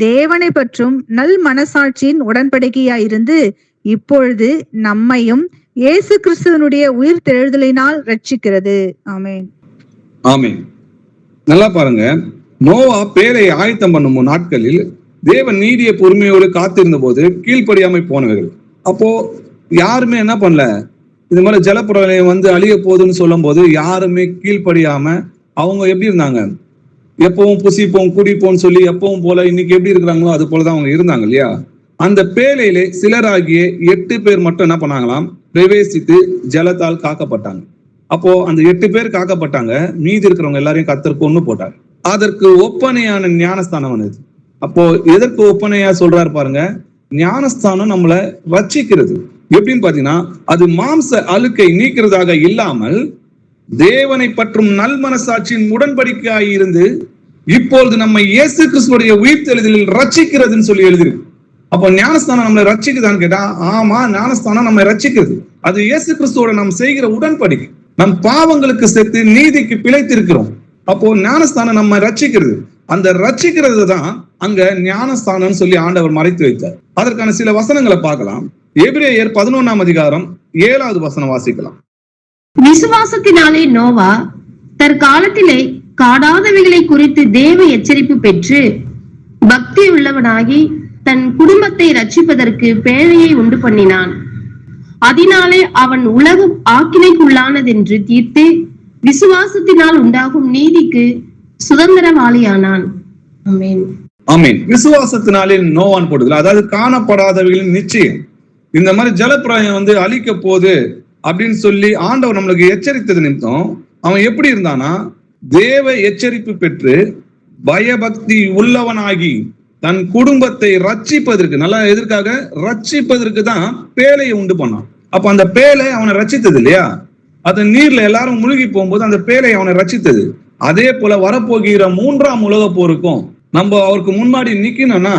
தேவனை பற்றும் நல் மனசாட்சியின் உடன்படிக்கையாயிருந்து இப்பொழுது நம்மையும் இயேசு கிறிஸ்துவனுடைய உயிர் தெழுதலினால் ரட்சிக்கிறது. ஆமென். ஆமென். நல்லா பாருங்க, நோவா பேரை ஆயத்தம் பண்ணும் நாட்களில் தேவன் நீடிய பொறுமையோடு காத்திருந்த போது கீழ்ப்படியாமை போனவர்கள். அப்போ யாருமே என்ன பண்ணல, இது மாதிரி ஜலப்பிரளயம் வந்து அழிய போகுதுன்னு சொல்லும் போது யாருமே கீழ்ப்படியாம அவங்க எப்படி இருந்தாங்க, எப்பவும் புசிப்போம் குடிப்போம்னு சொல்லி எப்பவும் போல இன்னைக்கு எப்படி இருக்கிறாங்களோ அது போலதான் அவங்க இருந்தாங்க இல்லையா? அந்த பேழையிலே சிலராகிய 8 பேர் மட்டும் என்ன பண்ணாங்களாம், பிரவேசித்து ஜலத்தால் காக்கப்பட்டாங்க. அப்போ அந்த 8 பேர் காக்கப்பட்டாங்க, மீதி இருக்கிறவங்க எல்லாரையும் கர்த்தர் கொன்னு போட்டார். அதற்கு ஒப்பனையான ஞானஸ்தானம் வந்தது. அப்போ எதற்கு ஒப்பனையா சொல்றாரு பாருங்க, ஞானஸ்தானம் நம்மளை ரட்சிக்கிறது. எப்படின்னு பாத்தீங்கன்னா, அது மாம்ச அழுக்கை நீக்கிறதாக இல்லாமல் தேவனை பற்றும் நல் மனசாட்சியின் உடன்படிக்கையாய் இருந்து இப்பொழுது நம்ம இயேசு கிறிஸ்துவுடைய உயிர்த்தெழுதலில் ரட்சிக்கிறதுன்னு சொல்லி எழுதிருக்கு. அப்போ ஞானஸ்தானம் நம்மளை ரட்சிக்குதான்னு கேட்டா, ஆமா, ஞானஸ்தானம் நம்ம ரட்சிக்கிறது. அது இயேசு கிறிஸ்துவோட நாம் செய்கிற உடன்படிக்கை. நம் பாவங்களுக்கு செத்து நீதிக்கு பிழைத்திருக்கிறோம். அப்போ ஞானஸ்தானம் நம்ம ரட்சிக்கிறது. அந்த ரட்சிக்கிறது தான் அங்க ஞானஸ்தானம் சொல்லி ஆண்டவர் மறைத்து வைத்தார். அதற்கான சில வசனங்களை பார்க்கலாம். எபிரேயர் 11 அதிகாரம் 7வது வசனம் வாசிக்கலாம். விசுவாசத்தினாலே நோவா தற்காலத்திலே காடாதவைகளை குறித்து தேவ எச்சரிப்பு பெற்று பக்தி உள்ளவனாகி தன் குடும்பத்தை ரட்சிப்பதற்கு பேழையை உண்டு பண்ணினான். அதனாலே அவன் உலகம் ஆக்கினைக்குள்ளானதென்று தீர்த்து விசுவாசத்தினால் உண்டாகும் நீதிக்கு சுதந்திரவாளியானான். ஆமென். ஆமீன். விசுவாசத்தினாலே நோவான் போடுதல், அதாவது காணப்படாதவைகளின் நிச்சயம். இந்த மாதிரி ஜலப்பிரளயம் அழிக்க போகுது அப்படின்னு சொல்லி ஆண்டவர் நம்மளுக்கு எச்சரித்தது நிமித்தம் அவன் எப்படி இருந்தானா, தேவ எச்சரிப்பு பெற்று பயபக்தி உள்ளவனாகி தன் குடும்பத்தை ரட்சிப்பதற்கு, நல்லா எதற்காக ரட்சிப்பதற்கு தான் பேழையை உண்டு பண்ணான். அப்ப அந்த பேழை அவனை ரட்சித்தது இல்லையா, அது நீர்ல எல்லாரும் முழுகி போகும்போது அந்த பேழை அவனை ரட்சித்தது. அதே போல வரப்போகிற 3ஆம் உலக போருக்கும் நம்ம அவருக்கு முன்னாடி நிக்கணும்னா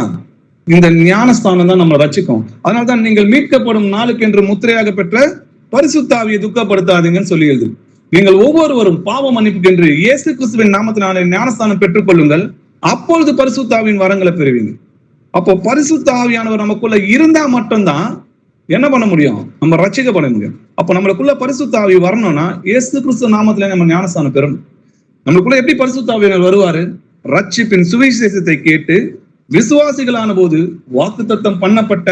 இந்த ஞானஸ்தானம் தான் நம்ம ரட்சிக்கும். அதனால்தான் நீங்கள் மீட்கப்படும் நாளுக்கு என்று முத்திரையாக பெற்ற பரிசுத்த ஆவியை துக்கப்படுத்தாதீங்கன்னு சொல்லி எழுது. நீங்கள் ஒவ்வொருவரும் பாவ மன்னிப்புக்கு என்று இயேசு கிறிஸ்துவின் நாமத்தினாலே ஞானஸ்தானம் பெற்றுக் கொள்ளுங்கள், அப்பொழுது பரிசுத்த ஆவியின் வரங்களை பெறுவீங்க. அப்போ பரிசுத்த ஆவியானவர் நமக்குள்ள இருந்தா மட்டும்தான் என்ன பண்ண முடியும், நம்ம ரட்சிக்கப்பட முடியும். அப்போ நம்மளுக்குள்ள பரிசுத்த ஆவி வரணும்னா இயேசு கிறிஸ்து நாமத்திலே நம்ம ஞானஸ்தானம் பெறணும். நம்மளுக்குள்ள எப்படி பரிசுத்த ஆவியானவர் வருவாரு? ரட்சிப்பின் சுவிசேஷத்தை கேட்டு விசுவாசிகளான போது வாக்குத்தத்தம் பண்ணப்பட்ட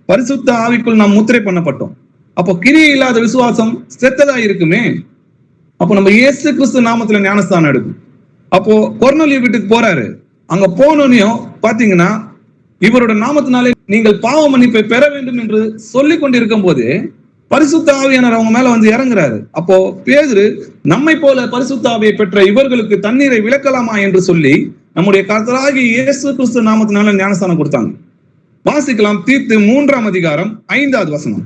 பரிசுத்த ஆவிக்குள் நாம் முத்திரை பண்ணப்பட்டோம். அப்போ கிரியை இல்லாத விசுவாசம் செத்ததா இருக்குமே. அப்போ நம்ம இயேசு கிறிஸ்து நாமத்துல ஞானஸ்தானம் எடுக்கும். அப்போ கொர்நேலியு வீட்டுக்கு போறாரு. அங்க போனோனையும் பாத்தீங்கன்னா இவரோட நாமத்தினாலே நீங்கள் பாவ மன்னிப்பை பெற வேண்டும் என்று சொல்லி கொண்டிருக்கும் போது பரிசுத்த ஆவியானவர் அவங்க மேல இறங்குறாரு. அப்போ பேதுரு நம்மை போல பரிசுத்த ஆவியை பெற்ற இவர்களுக்கு தண்ணீரை விளக்கலாமா என்று சொல்லி நம்முடைய கர்த்தராகிய இயேசு கிறிஸ்து நாமத்தினால ஞானஸ்தானம் கொடுத்தாங்க. வாசிக்கலாம் தீத்து 3ஆம் அதிகாரம் 5வது வசனம்.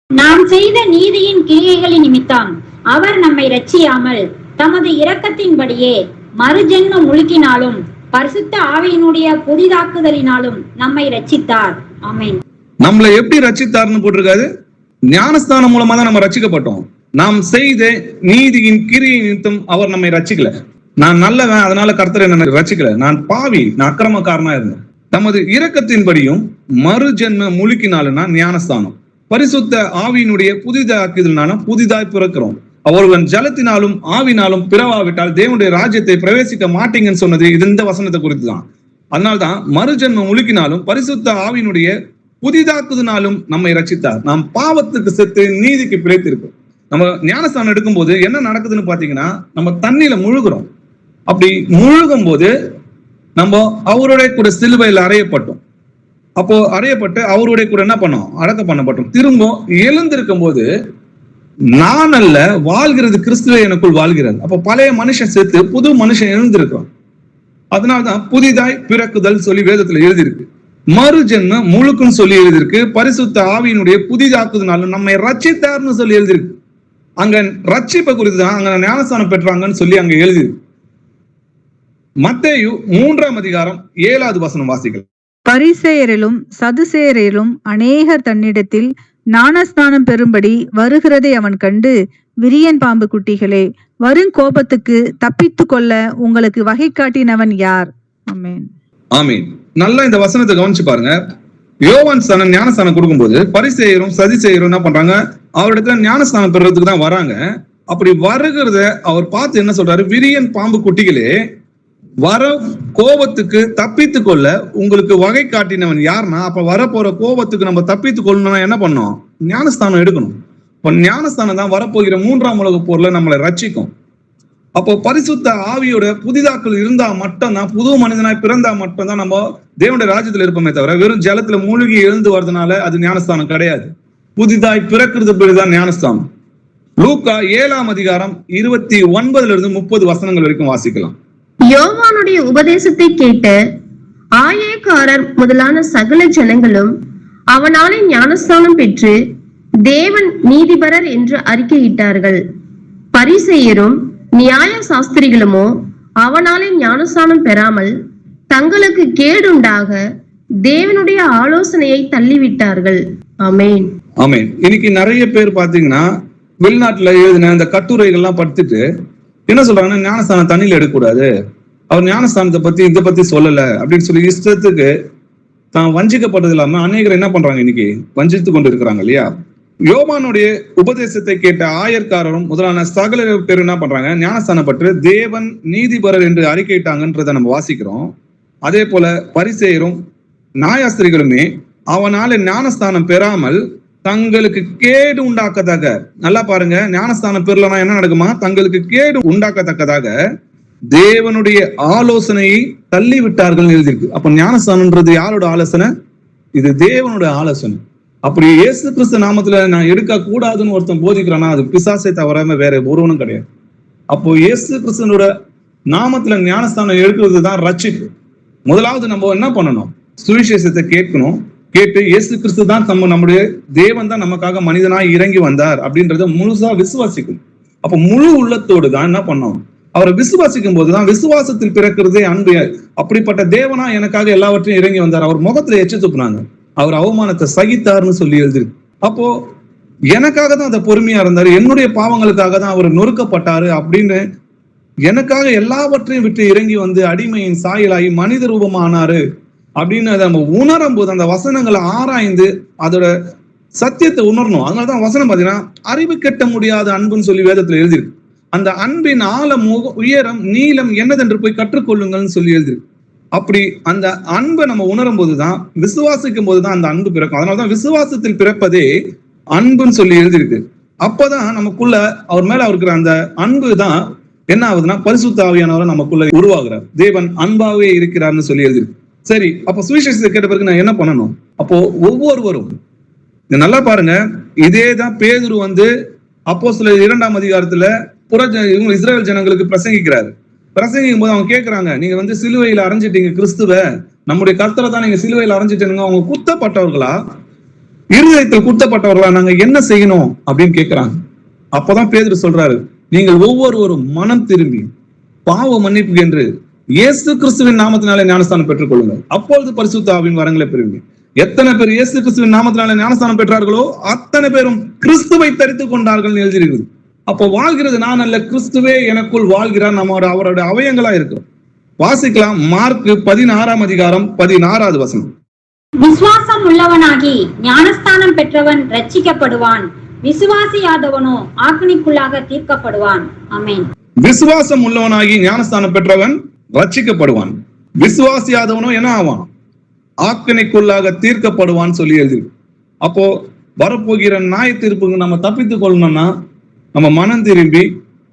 நாம் செய்த நீதியின் கிரியைகளின் நிமித்தம் அவர் நம்மை ரட்சியாமல் தமது இரக்கத்தின்படியே மறுஜென்மம் முழுக்கினாலும் பரிசுத்த ஆவியினுடைய புதிதாக்குதலினாலும் நம்மை ரட்சித்தார். ஆமென். நம்மளை எப்படி ரட்சித்தார்னு போட்டிருக்காது? ஞானஸ்தானம் மூலமா தான் நம்ம ரட்சிக்கப்பட்டோம். நாம் செய்த நீதியின் கிரியை நிமித்தம் அவர் நம்மை ரட்சிக்கல. நான் நல்லவன் அதனால கர்த்தர் என்ன ரட்சிக்கல, நான் பாவி, நான் அக்கிரமக்காரனா இருந்தேன். தமது இரக்கத்தின்படியும் மறுஜென்ம முழுக்கினாலும்னா ஞானஸ்தானம், பரிசுத்த ஆவியினுடைய புதிதாக்குதல்னால புதிதாய் பிறக்கிறோம். அவர்கள் ஜலத்தினாலும் ஆவினாலும் பிறவாவிட்டால் தேவனுடைய ராஜ்யத்தை பிரவேசிக்க மாட்டீங்கன்னு சொன்னது இந்த வசனத்தை குறித்து தான். அதனால்தான் மறுஜென்ம முழுக்கினாலும் பரிசுத்த ஆவியினுடைய புதிதாக்குதனாலும் நம்மை ரட்சித்தார். நாம் பாவத்துக்கு செத்து நீதிக்கு பிழைத்திருக்கோம். நம்ம ஞானஸ்தானம் எடுக்கும் போது என்ன நடக்குதுன்னு பாத்தீங்கன்னா, நம்ம தண்ணியில முழுகிறோம். அப்படி முழுகும் போது நம்ம அவருடைய கூட சிலுவையில் அறையப்பட்டோம். அப்போ அறையப்பட்டு அவருடைய கூட என்ன பண்ணோம், அடக்கம் பண்ணப்பட்டோம். திரும்ப எழுந்திருக்கும் போது நான் அல்ல வாழ்கிறது கிறிஸ்துவே எனக்குள் வாழ்கிறது. அப்போ பழைய மனுஷன் செத்து புது மனுஷன் எழுந்திருக்கிறோம். அதனால்தான் புதிதாய் பிறக்குதல் சொல்லி வேதத்துல எழுதியிருக்கு. மறுஜென்ம முழுக்குன்னு சொல்லி எழுதியிருக்கு. பரிசுத்த ஆவியினுடைய புதிதாக்குதனாலும் நம்மை ரட்சித்தார்னு சொல்லி எழுதியிருக்கு. அங்க ரட்சிப்பை குறித்துதான் அங்க ஞானஸ்தானம் பெற்றாங்கன்னு சொல்லி அங்க எழுதியிருக்கு. மத்தேயு 3ஆம் அதிகாரம் 7வது வசனம் வாசிக்கலாம். பரிசேயரிலும் சதுசேயரிலும் அநேகர் தன்னிடத்தில் ஞானஸ்தானம் பெறும்படி வருகிறதை அவன் கண்டு, விரியன் பாம்பு குட்டிகளே, வருங்கோபத்துக்கு தப்பித்து கொள்ள உங்களுக்கு வகை காட்டினவன் யார்? ஆமென். ஆமீன். நல்லா இந்த வசனத்தை கவனிச்சு பாருங்க. யோவான் ஞானஸ்தானம் கொடுக்கும்போது பரிசேயரும் சதுசேயரும் என்ன பண்றாங்க, அவரிடத்துல ஞானஸ்தானம் பெறுறதுக்கு தான் வராங்க. அப்படி வருகிறத அவர் பார்த்து என்ன சொல்றாரு, விரியன் பாம்பு குட்டிகளே, வர கோபத்துக்கு தப்பித்து கொள்ள உங்களுக்கு வகை காட்டினவன் யாருன்னா, அப்ப வரப்போற கோபத்துக்கு நம்ம தப்பித்து கொள்ளணும்னா என்ன பண்ணணும், ஞானஸ்தானம் எடுக்கணும். இப்ப ஞானஸ்தானம் தான் வரப்போகிற 3ஆம் உலக போர்ல நம்மளை ரட்சிக்கும். அப்போ பரிசுத்த ஆவியோட புதிதாக்கள் இருந்தா மட்டும்தான், புது மனிதனாய் பிறந்தா மட்டும்தான் நம்ம தேவனுடைய ராஜ்யத்துல இருப்போமே தவிர வெறும் ஜலத்துல மூழ்கி எழுந்து வரதுனால அது ஞானஸ்தானம் கிடையாது. புதிதாய் பிறக்கிறது பேருதான் ஞானஸ்தானம். லூக்கா 7ஆம் அதிகாரம் 29 30 வசனங்கள் வரைக்கும் வாசிக்கலாம். யோவானுடைய உபதேசத்தை கேட்ட ஆயக்காரர் முதலான சகல ஜனங்களும் அவனாலே ஞானஸ்தானம் பெற்று தேவன் நீதிபரர் என்று அறிக்கையிட்டார்கள். பரிசேயரும் நியாய சாஸ்திரிகளுமோ அவனாலே ஞானஸ்தானம் பெறாமல் தங்களுக்கு கேடுண்டாக தேவனுடைய ஆலோசனையை தள்ளிவிட்டார்கள். ஆமென். ஆமென். இன்னைக்கு நிறைய பேர் பாத்தீங்கன்னா வெளிநாட்டுல எழுதின இந்த கட்டுரைகள்லாம் படிச்சுட்டு என்ன சொல்றாங்கன்னா, ஞானஸ்தானம் தண்ணியில எடுக்கக்கூடாது, அவர் ஞானஸ்தானத்தை பத்தி இதை பத்தி சொல்லல அப்படின்னு சொல்லி இஷ்டத்துக்கு தான் வஞ்சிக்கப்பட்டது இல்லாம அநேகர் என்ன பண்றாங்க, இன்னைக்கு வஞ்சித்து கொண்டு இருக்கிறாங்க இல்லையா. யோவானுடைய உபதேசத்தை கேட்ட ஆயர்காரரும் முதலான சகல பேர் என்ன பண்றாங்க, ஞானஸ்தானம் பற்றி தேவன் நீதிபரர் என்று அறிக்கையிட்டாங்கன்றதை நம்ம வாசிக்கிறோம். அதே போல பரிசேயரும் நியாயாஸ்திரிகளுமே அவனால ஞானஸ்தானம் பெறாமல் தங்களுக்கு கேடு உண்டாக்கத்தக்க, நல்லா பாருங்க, ஞானஸ்தானம் பெறலனா என்ன நடக்குமா, தங்களுக்கு கேடு உண்டாக்கத்தக்கதாக தேவனுடைய ஆலோசனையை தள்ளி விட்டார்கள் எழுதியிருக்கு. அப்ப ஞானஸ்தானம்ன்றது யாரோட ஆலோசனை? இது தேவனோட ஆலோசனை. அப்படி இயேசு கிறிஸ்து நாமத்துல நான் எடுக்க கூடாதுன்னு ஒருத்தன் போதிக்கிறானா, அது பிசாசை தவிராம வேற ஒருவனும் கிடையாது. அப்போ இயேசு கிறிஸ்துவோட நாமத்துல ஞானஸ்தானம் எடுக்கிறது தான் ரட்சிப்பு. முதலாவது நம்ம என்ன பண்ணணும்? சுவிசேஷத்தை கேட்கணும். கேட்டு இயேசு கிறிஸ்து தான் நம்முடைய தேவன் தான் நமக்காக மனிதனாய் இறங்கி வந்தார் அப்படின்றத முழுசா விசுவாசிக்கணும். அப்ப முழு உள்ளத்தோடு தான் என்ன பண்ணணும்? அவரை விசுவாசிக்கும் போதுதான் விசுவாசத்தில் பிறக்கிறதே அன்பு. அப்படிப்பட்ட தேவனா எனக்காக எல்லாவற்றையும் இறங்கி வந்தார். அவர் முகத்துல எச்சு துப்புனாங்க, அவர் அவமானத்தை சகித்தார்னு சொல்லி எழுதிருக்கு. அப்போ எனக்காக தான் அந்த பொறுமையா இருந்தாரு, என்னுடைய பாவங்களுக்காக தான் அவர் நொறுக்கப்பட்டாரு அப்படின்னு, எனக்காக எல்லாவற்றையும் விட்டு இறங்கி வந்து அடிமையின் சாயலாகி மனித ரூபமானாரு அப்படின்னு அதை நம்ம உணரும் போது அந்த வசனங்களை ஆராய்ந்து அதோட சத்தியத்தை உணரணும். அதனாலதான் வசனம் பாத்தீங்கன்னா அறிவு கெட்ட முடியாத அன்புன்னு சொல்லி வேதத்துல எழுதிருக்கு. அந்த அன்பின் ஆழம் உயரம் நீளம் என்னதென்று போய் கற்றுக்கொள்ளுங்கள்னு சொல்லி எழுதிருக்கு. அப்படி அந்த அன்பை நம்ம உணரும் போதுதான், விசுவாசிக்கும் போதுதான் அந்த அன்பு பிறக்கும். அதனாலதான் விசுவாசத்தில் பிறப்பதே அன்புன்னு சொல்லி எழுதிருக்கு. அப்பதான் நமக்குள்ள அவர் மேல இருக்கிற அந்த அன்பு தான் என்ன ஆகுதுன்னா பரிசுத்த ஆவியானவரை நமக்குள்ள உருவாகிறார். தேவன் அன்பாவே இருக்கிறார்னு சொல்லி எழுதிருக்கு. சரி, அப்ப சுவிசேஷத்தை கேட்ட பிறகு நான் என்ன பண்ணணும்? அப்போ ஒவ்வொருவரும் நல்லா பாருங்க, இதேதான் பேதுரு வந்து அப்போஸ்தலர் 2ஆம் அதிகாரத்துல இஸ்ரவேல் ஜனங்களுக்கு பிரசங்கிக்கிறாரு. பிரசங்கிக்கும் போது அவங்க கேட்கிறாங்க, நீங்க வந்து சிலுவையில அரைஞ்சிட்டீங்க கிறிஸ்துவ, நம்முடைய கர்த்தரை தான் நீங்க சிலுவையில அரைஞ்சிட்டீங்க, அவங்க குத்தப்பட்டவர்களா, இருதயத்தில் குத்தப்பட்டவர்களா, நாங்க என்ன செய்யணும் அப்படின்னு கேட்கிறாங்க. அப்பதான் பேதுரு சொல்றாரு, நீங்கள் ஒவ்வொருவரும் மனம் திரும்பி பாவ மன்னிப்பு என்று இயேசு கிறிஸ்துவின் நாமத்தினாலே ஞானஸ்தானம் பெற்றுக் கொள்ளுங்கள், அப்பொழுது பரிசுத்த ஆவியின் வரங்களை பெறுவீங்க. எத்தனை பேர் இயேசு கிறிஸ்துவின் நாமத்தினாலே ஞானஸ்தானம் பெற்றார்களோ அத்தனை பேரும் கிறிஸ்துவை தரித்துக் கொண்டார்கள் எழுதியிருக்குது. அப்போ வாழ்கிறது நான் அல்ல, கிறிஸ்துவே எனக்குள் வாழ்கிறார். நம்ம அவருடைய அவயங்களா இருக்கிறோம். வாசிக்கலாம், மார்க் 16ஆம் அதிகாரம் 16வது வசனம். விசுவாசம் உள்ளவனாகி ஞானஸ்தானம் பெற்றவன் ரட்சிக்கப்படுவான், விசுவாசியாதவனோ ஆக்கினைக்குள்ளாக தீர்க்கப்படுவான். ஆமென். விசுவாசம் உள்ளவனாகி ஞானஸ்தானம் பெற்றவன் ரட்சிக்கப்படுவான், விசுவாசியாதவனோ என்ன ஆவான்? ஆக்கினைக்குள்ளாக தீர்க்கப்படுவான்னு சொல்லி எழுதி. அப்போ வரப்போகிற நியாய தீர்ப்புக்கு நம்ம தப்பித்துக் கொள்ளணும்னா நம்ம மனம் திரும்பி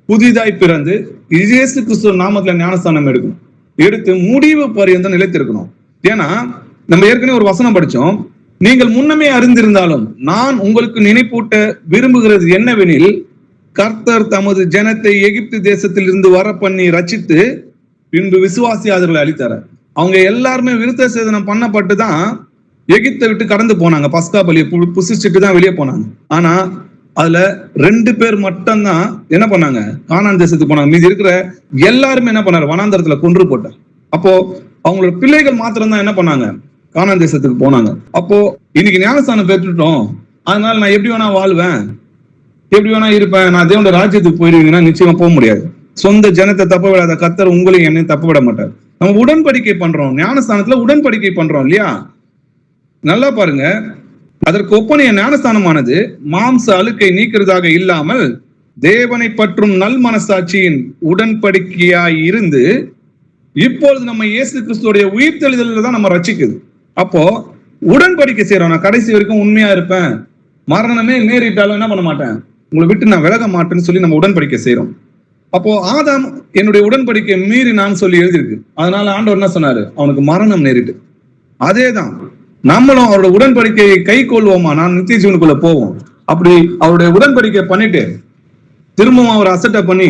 புதிதாய் பிறந்து இயேசு கிறிஸ்துவ நாமத்துல ஞானஸ்தானம் எடுக்கணும். எடுத்து முடிவு பரியந்தம் நிலைத்திருக்கணும். ஏன்னா நம்ம ஏற்கனவே ஒரு வசனம் படிச்சோம், நீங்கள் முன்னமே அறிந்திருந்தாலும் நான் உங்களுக்கு நினைப்பூட்ட விரும்புகிறது என்னவெனில், கர்த்தர் தமது ஜனத்தை எகிப்து தேசத்தில் இருந்து வர பண்ணி ரட்சித்து பின்பு விசுவாசியாதவர்களை அளித்தார். அவங்க எல்லாருமே விருத்த சேதனம் பண்ணப்பட்டு தான் எகிப்தை விட்டு கடந்து போனாங்க. பஸ்கா பலியை புசிச்சுட்டு தான் வெளியே போனாங்க. ஆனா அதுல 2 பேர் மட்டும்தான் என்ன பண்ணாங்க? கானான் தேசத்துக்கு போனாங்க. மீதி இருக்கிற எல்லாருமே என்ன பண்ணாரு? வனாந்தரத்துல கொன்று போட்டார். அப்போ அவங்களோட பிள்ளைகள் மாத்திரம் தான் என்ன பண்ணாங்க? கானான் தேசத்துக்கு போனாங்க. அப்போ இன்னைக்கு ஞானஸ்தானம் பெற்றுட்டோம், அதனால நான் எப்படி வேணா வாழ்வேன், எப்படி வேணா இருப்பேன், நான் தேவனுடைய ராஜ்யத்துக்கு போயிருவீங்கன்னா நிச்சயமா போக முடியாது. சொந்த ஜனத்தை தப்ப விடாத கர்த்தர் உங்களையும் என்னையும் தப்ப விட மாட்டார். நம்ம உடன்படிக்கை பண்றோம், ஞானஸ்தானத்துல உடன்படிக்கை பண்றோம் இல்லையா? நல்லா பாருங்க, அதற்கு ஒப்பனைய ஞானஸ்தானமானது மாம்ச அழுக்கை நீக்கிறதாக இல்லாமல் தேவனை பற்றும் நல் மனசாட்சியின் உடன்படிக்கையாய் இருந்து இப்பொழுது நம்ம இயேசு கிறிஸ்துவோடைய உயிர்த்தெழுதல தான் நம்ம ரட்சிக்குது. அப்போ உடன்படிக்கை செய்யறோம், நான் கடைசி வரைக்கும் உண்மையா இருப்பேன், மரணமே நேரிட்டாலும் என்ன பண்ண மாட்டேன், உங்களை விட்டு நான் விலக மாட்டேன்னு சொல்லி நம்ம உடன்படிக்கை செய்யறோம். அப்போ ஆதாம் என்னுடைய உடன்படிக்கை மீறி நான் சொல்லி எழுதியிருக்கு, அதனால ஆண்டவர் என்ன சொன்னாரு? அவனுக்கு மரணம் நேரிட்டு. அதேதான் நம்மளும் அவரோட உடன்படிக்கையை கை கொள்வோமா, நான் நித்திய ஜீவனுக்குள்ள போவோம். அப்படி அவருடைய உடன்படிக்கை பண்ணிட்டு திரும்பவும் அவர் அசட்டை பண்ணி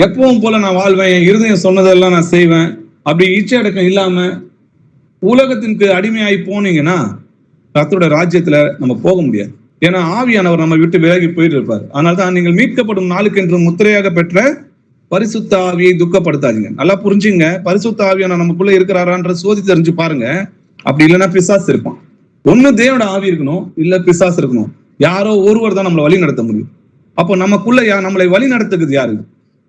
எப்பவும் போல நான் வாழ்வேன், என் இருதயம் சொன்னதெல்லாம் நான் செய்வேன், அப்படி இச்சை அடக்கம் இல்லாம உலகத்திற்கு அடிமையாகி போனீங்கன்னா கர்த்தருடைய ராஜ்யத்துல நம்ம போக முடியாது. ஏன்னா ஆவியானவர் நம்ம விட்டு விலகி போயிட்டு இருப்பார். அதனால்தான் நீங்கள் மீட்கப்படும் நாளுக்கு என்று முத்திரையாக பெற்ற பரிசுத்த ஆவியை துக்கப்படுத்தாதீங்க. நல்லா புரிஞ்சுங்க, பரிசுத்த ஆவியான நமக்குள்ள இருக்கிறாரான்ற சோதி தெரிஞ்சு பாருங்க. அப்படி இல்லைன்னா பிசாசு இருப்பான். ஒண்ணு தேவனோட ஆவி இருக்கணும், இல்ல பிசாசு இருக்கணும். யாரோ ஒருவர் தான் நம்மளை வழி நடத்த முடியும். அப்போ நமக்குள்ள நம்மளை வழி நடத்துக்குது யாரு?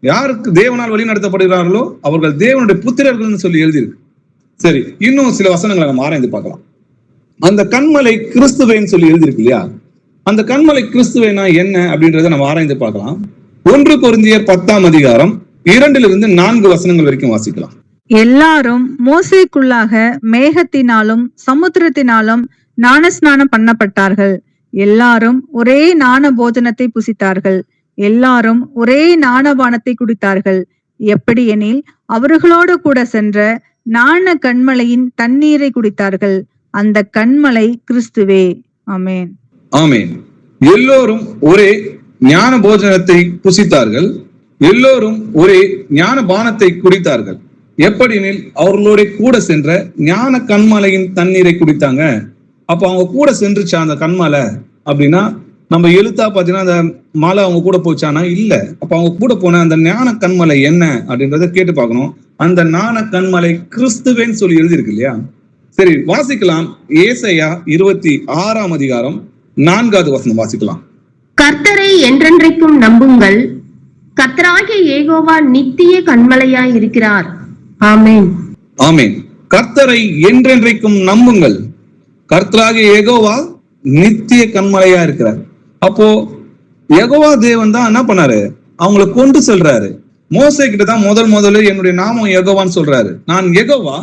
யாருக்கு தேவனால் வழி நடத்தப்படுகிறார்களோ அவர்கள் தேவனுடைய புத்திரர்கள்னு சொல்லி எழுதியிருக்கு. சரி, இன்னும் சில வசனங்களை நம்ம ஆராய்ந்து பார்க்கலாம். அந்த கண்மலை கிறிஸ்துவேன்னு சொல்லி எழுதியிருக்கு இல்லையா? அந்த கண்மலை கிறிஸ்துவேனா என்ன அப்படின்றத நம்ம ஆராய்ந்து பார்க்கலாம். 1 கொரிந்தியர் 10ஆம் அதிகாரம் 2 - 4 வசனங்கள் வரைக்கும் வாசிக்கலாம். எல்லாரும் மோசேக்குள்ளாக மேகத்தினாலும் சமுத்திரத்தினாலும் ஞானஸ்நானம் பண்ணப்பட்டார்கள். எல்லாரும் ஒரே ஞான போஜனத்தை புசித்தார்கள். எல்லாரும் ஒரே ஞானபானத்தை குடித்தார்கள். எப்படியெனில் அவர்களோடு கூட சென்ற ஞான கன்மலையின் தண்ணீரை குடித்தார்கள். அந்த கன்மலை கிறிஸ்துவே. ஆமென். ஆமென். எல்லோரும் ஒரே ஞான போஜனத்தை புசித்தார்கள், எல்லோரும் ஒரே ஞான பானத்தை குடித்தார்கள். எப்படியெனில் அவர்களோட கூட சென்ற ஞான கன்மலையின் தண்ணீரை குடித்தாங்க. அப்ப அவங்க கூட சென்றுச்சா அந்த கன்மலை அப்படின்னா, நம்ம எழுத்தா பாத்தீங்கன்னா அந்த மலை அவங்க கூட போச்சானா இல்ல. அப்ப அவங்க கூட போன அந்த ஞான கன்மலை என்ன அப்படின்றத கேட்டு பார்க்கணும். அந்த ஞான கன்மலை கிறிஸ்துவேன்னு சொல்லி எழுதியிருக்கு இல்லையா? சரி, வாசிக்கலாம். ஏசாயா 26ஆம் அதிகாரம் 4வது வசனம் வாசிக்கலாம். கர்த்தரை என்றென்றைக்கும் நம்புங்கள், கர்த்தராகிய யெகோவா நித்திய கன்மலையாய் இருக்கிறார். ஆமென். ஆமென். கர்த்தரை என்றென்றைக்கும் நம்புங்கள், கர்த்தராகிய யெகோவா நித்திய கன்மலையா இருக்கிறார். அப்போ யெகோவா தேவன் தான் என்ன பண்ணாரு? அவங்களை கொண்டு செல்றாரு. மோசே கிட்ட தான் முதல்ல என்னுடைய நாமம் யெகோவான்னு சொல்றாரு. நான் யெகோவா,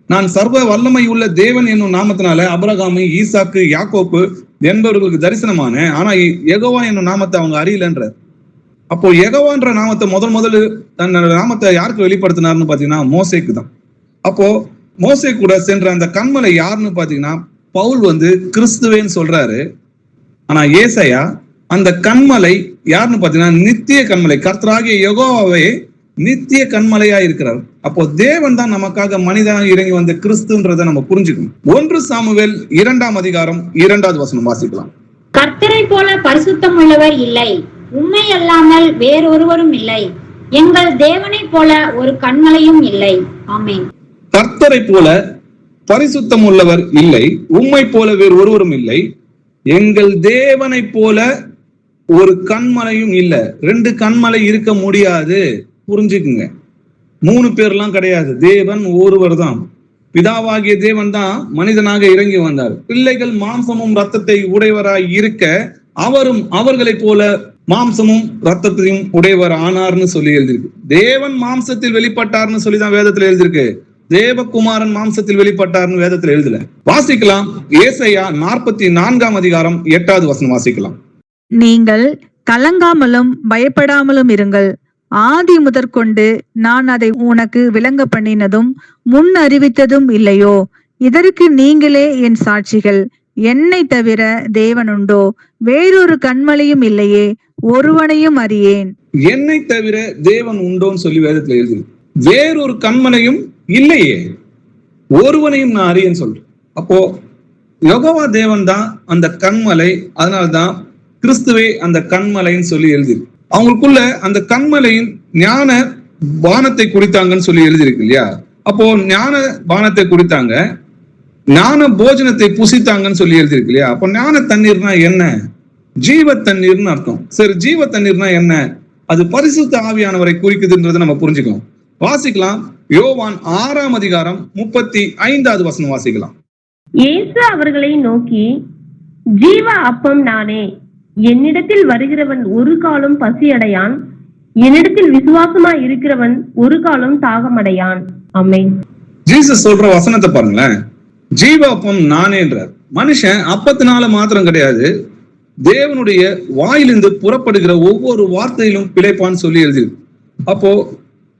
நான் சர்வ வல்லமை உள்ள தேவன் என்னும் நாமத்தினால அபிரகாமு, ஈசாக்கு, யாக்கோப்பு என்பவர்களுக்கு தரிசனமான, ஆனா யெகோவா என்னும் நாமத்தை அவங்க அறியலன்ற. அப்போ யெகோவான்ற நாமத்தை முதல்ல தன்னோட நாமத்தை யாருக்கு வெளிப்படுத்தினார்னு பாத்தீங்கன்னா மோசேக்கு தான். அப்போ மோசே கூட சென்ற அந்த கன்மலை யாருன்னு பாத்தீங்கன்னா பவுல் கிறிஸ்துவேன்னு சொல்றாரு. ஆனா ஏசாயா அந்த கன்மலை யாருன்னு பாத்தீங்கன்னா நித்திய கன்மலை, கர்த்தராகிய யெகோவாவே நித்திய கன்மலையா இருக்கிறார். அப்போ தேவன் தான் நமக்காக மனிதனாக இறங்கி வந்த கிறிஸ்துன்றதை நம்ம புரிஞ்சுக்கணும். 1 சாமுவேல் 2ஆம் அதிகாரம் 2வது வசனம் வாசிக்கலாம். கர்த்தரை போல பரிசுத்தம் உள்ளவர் இல்லை, உம்மை அல்லாமல் வேறொருவரும் இல்லை, எங்கள் தேவனை போல ஒரு கன்மலையும் இல்லை. ஆமென். கர்த்தரை போல பரிசுத்தம் உள்ளவர் இல்லை, உம்மை போல வேறு ஒருவரும் இல்லை, எங்கள் தேவனை போல ஒரு கன்மலையும் இல்லை. 2 கன்மலை இருக்க முடியாது, புரிஞ்சுக்குங்க. 3 பேர்லாம் கிடையாது, தேவன் ஒருவர் தான். பிதாவாகிய தேவன் தான் மனிதனாக இறங்கி வந்தார். பிள்ளைகள் மாம்சமும் ரத்தத்தை உடையவராய் இருக்க அவரும் அவர்களை போல மாம்சமும் ரத்தத்தையும் உடையவர் ஆனார்னு சொல்லி எழுதியிருக்கு. தேவன் மாம்சத்தில் வெளிப்பட்டார்னு சொல்லிதான் வேதத்துல எழுதியிருக்கு. தேவகுமாரன் மாம்சத்தில் வெளிப்பட்டார்னு வேதத்துல எழுதல. வாசிக்கலாம். ஏசாயா 44ஆம் அதிகாரம் 8வது வசனம் வாசிக்கலாம். நீங்கள் கலங்காமலும் பயப்படாமலும் இருங்கள். ஆதி முதற்கொண்டு நான் அதை உனக்கு விளங்க பண்ணினதும் முன் அறிவித்ததும் இல்லையோ? இதற்கு நீங்களே என் சாட்சிகள். என்னை தவிர தேவன் உண்டோ? வேறொரு கன்மலையும் இல்லையே, ஒருவனையும் அறியேன். என்னை தவிர தேவன் உண்டோன்னு சொல்லி வேதத்துல எழுதி, வேறொரு கன்மலையும் இல்லையே, ஒருவனையும் நான் அறியேன்னு சொல்றேன். அப்போ யெகோவா தேவன் தான் அந்த கன்மலை, அதனால்தான் கிறிஸ்துவே அந்த கன்மலைன்னு சொல்லி எழுதி. அவங்களுக்குள்ள அந்த கன்மலையின் ஞான பானத்தை குடித்தாங்கன்னு சொல்லி எழுதியிருக்கு இல்லையா? அப்போ ஞான பானத்தை குடித்தாங்க, ஞான போஜனத்தை புசித்தாங்கன்னு சொல்லி எழுதியிருக்கு இல்லையா? அப்போ ஞான தண்ணீர்னா என்ன? ஜீவ தண்ணீர்னு அர்த்தம். சரி, ஜீவ தண்ணீர்னா என்ன? அது பரிசுத்த ஆவியானவரை குறிக்குதுன்றதை நம்ம புரிஞ்சுக்கலாம். வாசிக்கலாம். யோவான் 6ஆம் அதிகாரம் 35வது வசனம் வாசிக்கலாம். இயேசு அவர்களை நோக்கி, ஜீவ அப்பம் நானே, என்னிடத்தில் வருகிறவன் ஒரு காலம் பசியடையான், என்னிடத்தில் விசுவாசமா இருக்கிறவன் ஒரு காலம் தாகமடையான். ஆமென். ஜீசஸ் சொல்ற வசனத்தை பாருங்களேன். ஜீவ அப்பம் நானேன்றார். மனுஷன் அப்பத்தினால மாத்திரம் கிடையாது, தேவனுடைய வாயிலிருந்து புறப்படுகிற ஒவ்வொரு வார்த்தையிலும் பிழைப்பான்னு சொல்லி எழுதியிருக்கு. அப்போ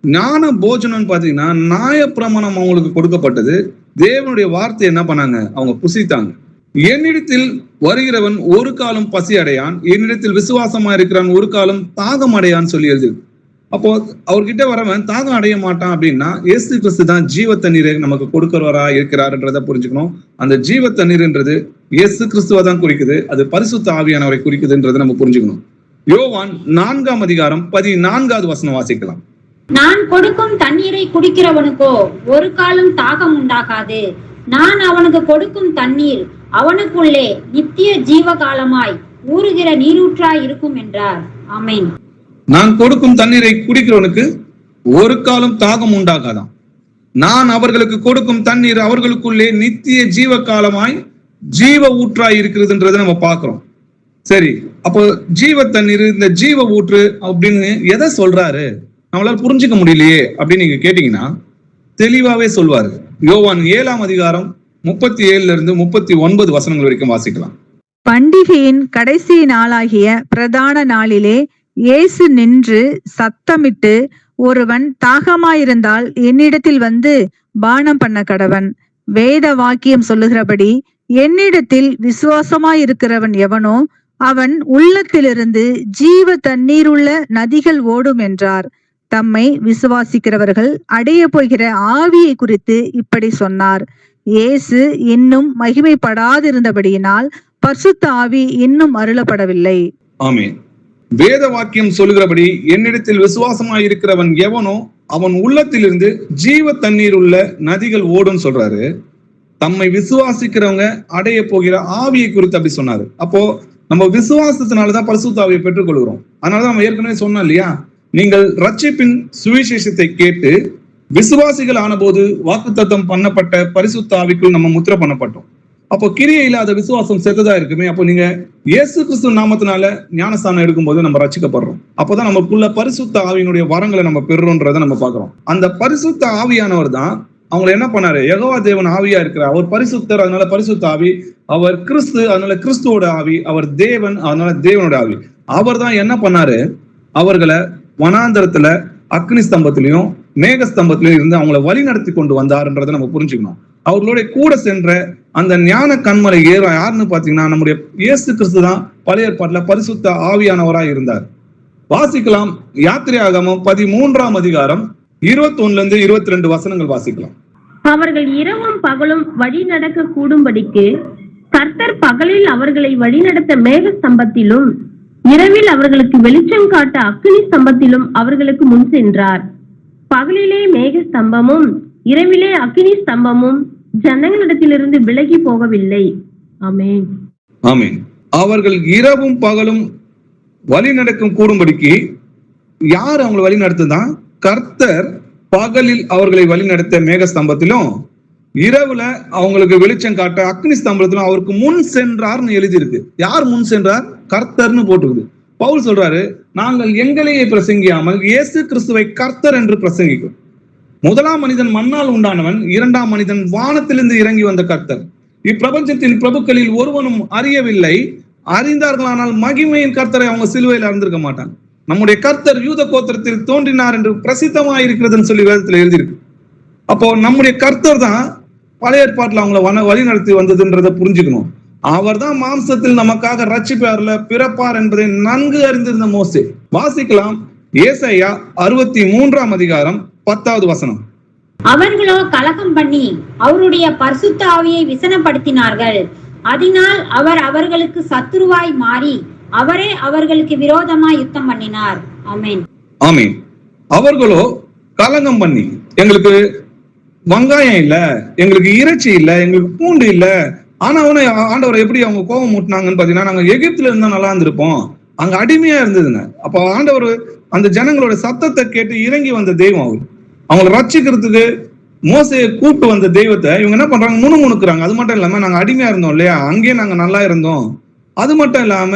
ஞான போஜனம் பாத்தீங்கன்னா நியாயப்பிரமாணம் அவங்களுக்கு கொடுக்கப்பட்டது. தேவனுடைய வார்த்தை என்ன பண்ணாங்க? அவங்க புசித்தாங்க. என்னிடத்தில் வருகிறவன் ஒரு காலம் பசி அடையான், என்னிடத்தில் விசுவாசமா இருக்கிறான் ஒரு காலம் தாகம் அடையான்னு சொல்லி எழுதிருக்கு. அப்போ அவர்கிட்ட வரவன் தாகம் அடைய மாட்டான் அப்படின்னா இயேசு கிறிஸ்து தான் ஜீவ தண்ணீரை நமக்கு கொடுக்கிறவரா இருக்கிறார்ன்றதை புரிஞ்சுக்கணும். அந்த ஜீவ தண்ணீர்ன்றது இயேசு கிறிஸ்துவ தான் குறிக்குது, அது பரிசுத்த ஆவியானவரை குறிக்குதுன்றதை நம்ம புரிஞ்சுக்கணும். யோவான் 4ஆம் அதிகாரம் 14வது வசனம் வாசிக்கலாம். நான் கொடுக்கும் தண்ணீரை குடிக்கிறவனுக்கோ ஒரு காலம் தாகம் உண்டாகாது, நான் அவனுக்கு கொடுக்கும் தண்ணீர் அவனுக்குள்ளே நித்திய ஜீவகாலமாய் ஊறுகிற நீரூற்றாய் இருக்கும் என்றார். ஆமென். நான் கொடுக்கும் தண்ணீரை குடிக்கிறவனுக்கு ஒரு காலம் தாகம் உண்டாகாதான், நான் அவர்களுக்கு கொடுக்கும் தண்ணீர் அவர்களுக்குள்ளே நித்திய ஜீவ காலமாய் ஜீவ ஊற்றாய் இருக்கிறதுன்றதை நம்ம பாக்குறோம். சரி, அப்போ ஜீவ தண்ணீர், இந்த ஜீவ ஊற்று அப்படின்னு எதை சொல்றாரு? நம்மளால புரிஞ்சுக்க முடியலையே அப்படின்னு நீங்க கேட்டீங்கன்னா தெளிவாவே சொல்வாரு. யோவான் 7ஆம் அதிகாரம் 37 to 39 வசனங்கள் வரைக்கும் வாசிக்கலாம். பண்டிகையின் கடைசி நாளாகிய பிரதான நாளிலே இயேசு நின்று சத்தமிட்டு, ஒருவன் தாகமாயிருந்தால் என்னிடத்தில் வந்து பானம் பண்ண கடவன். வேத வாக்கியம் சொல்லுகிறபடி என்னிடத்தில் விசுவாசமாயிருக்கிறவன் எவனோ அவன் உள்ளத்திலிருந்து ஜீவ தண்ணீருள்ள நதிகள் ஓடும் என்றார். தம்மை விசுவாசிக்கிறவர்கள் அடைய போகிற ஆவியை குறித்து இப்படி சொன்னார். இயேசு இன்னும் மகிமைப்படாதிருந்தபடியினால் பரிசுத்த ஆவி இன்னும் அருளப்படவில்லை. ஆமென். வேத வாக்கியம் சொல்லுகிறபடி என்னிடத்தில் விசுவாசமாய் இருக்கிறவன் எவனோ அவன் உள்ளத்திலிருந்து ஜீவ தண்ணீர் உள்ள நதிகள் ஓடும் சொல்றாரு. தம்மை விசுவாசிக்கிறவங்க அடைய போகிற ஆவியை குறித்து அப்படி சொன்னாரு. அப்போ நம்ம விசுவாசத்தினாலதான் பரிசுத்த ஆவியை பெற்றுக்கொள்கிறோம். அதனாலதான் நம்ம ஏற்கனவே சொன்னோம் இல்லையா, நீங்கள் ரட்சிப்பின் சுவிசேஷத்தை கேட்டு விசுவாசிகள் ஆன போது வாக்குத்தத்தம் பண்ணப்பட்ட பரிசுத்த ஆவிக்குள் நம்ம முத்திரை பண்ணப்பட்டோம். அப்போ கிரியை இல்லாத விசுவாசம் செத்ததா இருக்குமே. அப்போ நீங்க இயேசு கிறிஸ்து நாமத்தினால ஞானஸ்தானம் எடுக்கும்போது நம்ம ரட்சிக்கப்படுறோம். அப்போதான் நமக்குள்ள பரிசுத்த ஆவியினுடைய வரங்களை நம்ம பெறுறோன்றதை நம்ம பாக்குறோம். அந்த பரிசுத்த ஆவியானவர் தான் அவங்களை என்ன பண்ணாரு, யெகோவா தேவன் ஆவியா இருக்கிறார். அவர் பரிசுத்தர், அதனால பரிசுத்த ஆவி. அவர் கிறிஸ்து, அதனால கிறிஸ்துவோட ஆவி. அவர் தேவன், அதனால தேவனோட ஆவி. அவர் தான் என்ன பண்ணாரு, அவர்களை வனாந்தரத்துல அக்னி ஸ்தம்பத்திலையும் மேக ஸ்தம்பத்திலையும் இருந்து அவங்களை வழி நடத்தி கொண்டு வந்தாருன்றதை நம்ம புரிஞ்சுக்கணும். அவர்களோட கூட சென்ற அந்த ஞான கண்மலை யாருன்னு பாத்தீங்கன்னா நம்முடைய இயேசு கிறிஸ்து தான் பழைய ஏற்பாட்டுல பரிசுத்த ஆவியானவராய் இருந்தார். வாசிக்கலாம். யாத்திரையாகமம் 13ஆம் அதிகாரம் 21 22 வசனங்கள் வாசிக்கலாம். அவர்கள் இரவும் பகலும் வழி நடக்க கூடும்படிக்கு கர்த்தர் பகலில் அவர்களை வழிநடத்த மேக ஸ்தம்பத்திலும் இரவில் அவர்களுக்கு வெளிச்சம் காட்ட அக்கினி ஸ்தம்பத்திலும் அவர்களுக்கு முன் சென்றார். பகலிலே மேக ஸ்தம்பமும் இரவிலே அக்கினி ஸ்தம்பமும் ஜனங்களிடத்திலிருந்து விலகி போகவில்லை. ஆமென். ஆமென். அவர்கள் இரவும் பகலும் வழி நடக்கும் கூடும்படிக்கு யார் அவங்களை வழி நடத்துதான்? கர்த்தர் பகலில் அவர்களை வழி நடத்த மேக ஸ்தம்பத்திலும் இரவுல அவங்களுக்கு வெளிச்சம் காட்ட அக்னி ஸ்தம்பத்திலும் அவருக்கு முன் சென்றார்னு எழுதியிருக்கு. யார் முன் சென்றார்? கர்த்தர்னு போட்டுக்குது. பவுல் சொல்றாரு, நாங்கள் எங்களையே பிரசங்கியாமல் இயேசு கிறிஸ்துவை கர்த்தர் என்று பிரசங்கிக்கும். முதலாம் மனிதன் மண்ணால் உண்டானவன், இரண்டாம் மனிதன் வானத்திலிருந்து இறங்கி வந்த கர்த்தர். இப்பிரபஞ்சத்தின் பிரபுக்களில் ஒருவனும் அறியவில்லை, அறிந்தார்களானால் மகிமையின் கர்த்தரை அவங்க சிலுவையில் அறிந்திருக்க மாட்டாங்க. நம்முடைய கர்த்தர் யூத கோத்திரத்தில் தோன்றினார் என்று பிரசித்தமாக இருக்கிறதுன்னு சொல்லி வேதத்துல எழுதியிருக்கு. அப்போ நம்முடைய கர்த்தர் தான் பழைய ஏற்பாட்டுல அவங்களை வழி நடத்தி வந்ததுன்றதை புரிஞ்சுக்கணும். அவர் தான் மாம்சத்தில் நமக்காக ரட்சிப்பார்ல பிறப்பார் என்பதை நன்கு அறிந்திருந்த மோசே. வாசிக்கலாம். ஏசாயா 63ஆம் அதிகாரம் 10வது வசனம். அவர்களோ கலகம் பண்ணி அவருடைய பரிசுத்த ஆவியை விசனப்படுத்தினார்கள். அதனால் அவர் அவர்களுக்கு சத்துருவாய் மாறி அவரே அவர்களுக்கு விரோதமாய் யுத்தம் பண்ணினார். ஆமென். ஆமென். அவர்களோ கலகம் பண்ணி, எங்களுக்கு வெங்காயம் இல்ல, எங்களுக்கு இறைச்சி இல்ல, எங்களுக்கு பூண்டு இல்ல, ஆனா ஆண்டவரை எப்படி அவங்க கோபம் மூட்டினாங்கன்னு பாத்தீங்கன்னா, நாங்க எகிப்துல இருந்தா நல்லா இருந்திருப்போம், அங்க அடிமையா இருந்ததுங்க. அப்ப ஆண்டவர் அந்த ஜனங்களோட சத்தத்தை கேட்டு இறங்கி வந்த தெய்வம் அவர். அவங்களை ரட்சிக்கிறதுக்கு மோசையை கூப்பிட்டு வந்த தெய்வத்தை இவங்க என்ன பண்றாங்க, முணுமுணுக்குறாங்க. அது மட்டும் இல்லாம நாங்க அடிமையா இருந்தோம் இல்லையா, அங்கேயே நாங்க நல்லா இருந்தோம். அது மட்டும் இல்லாம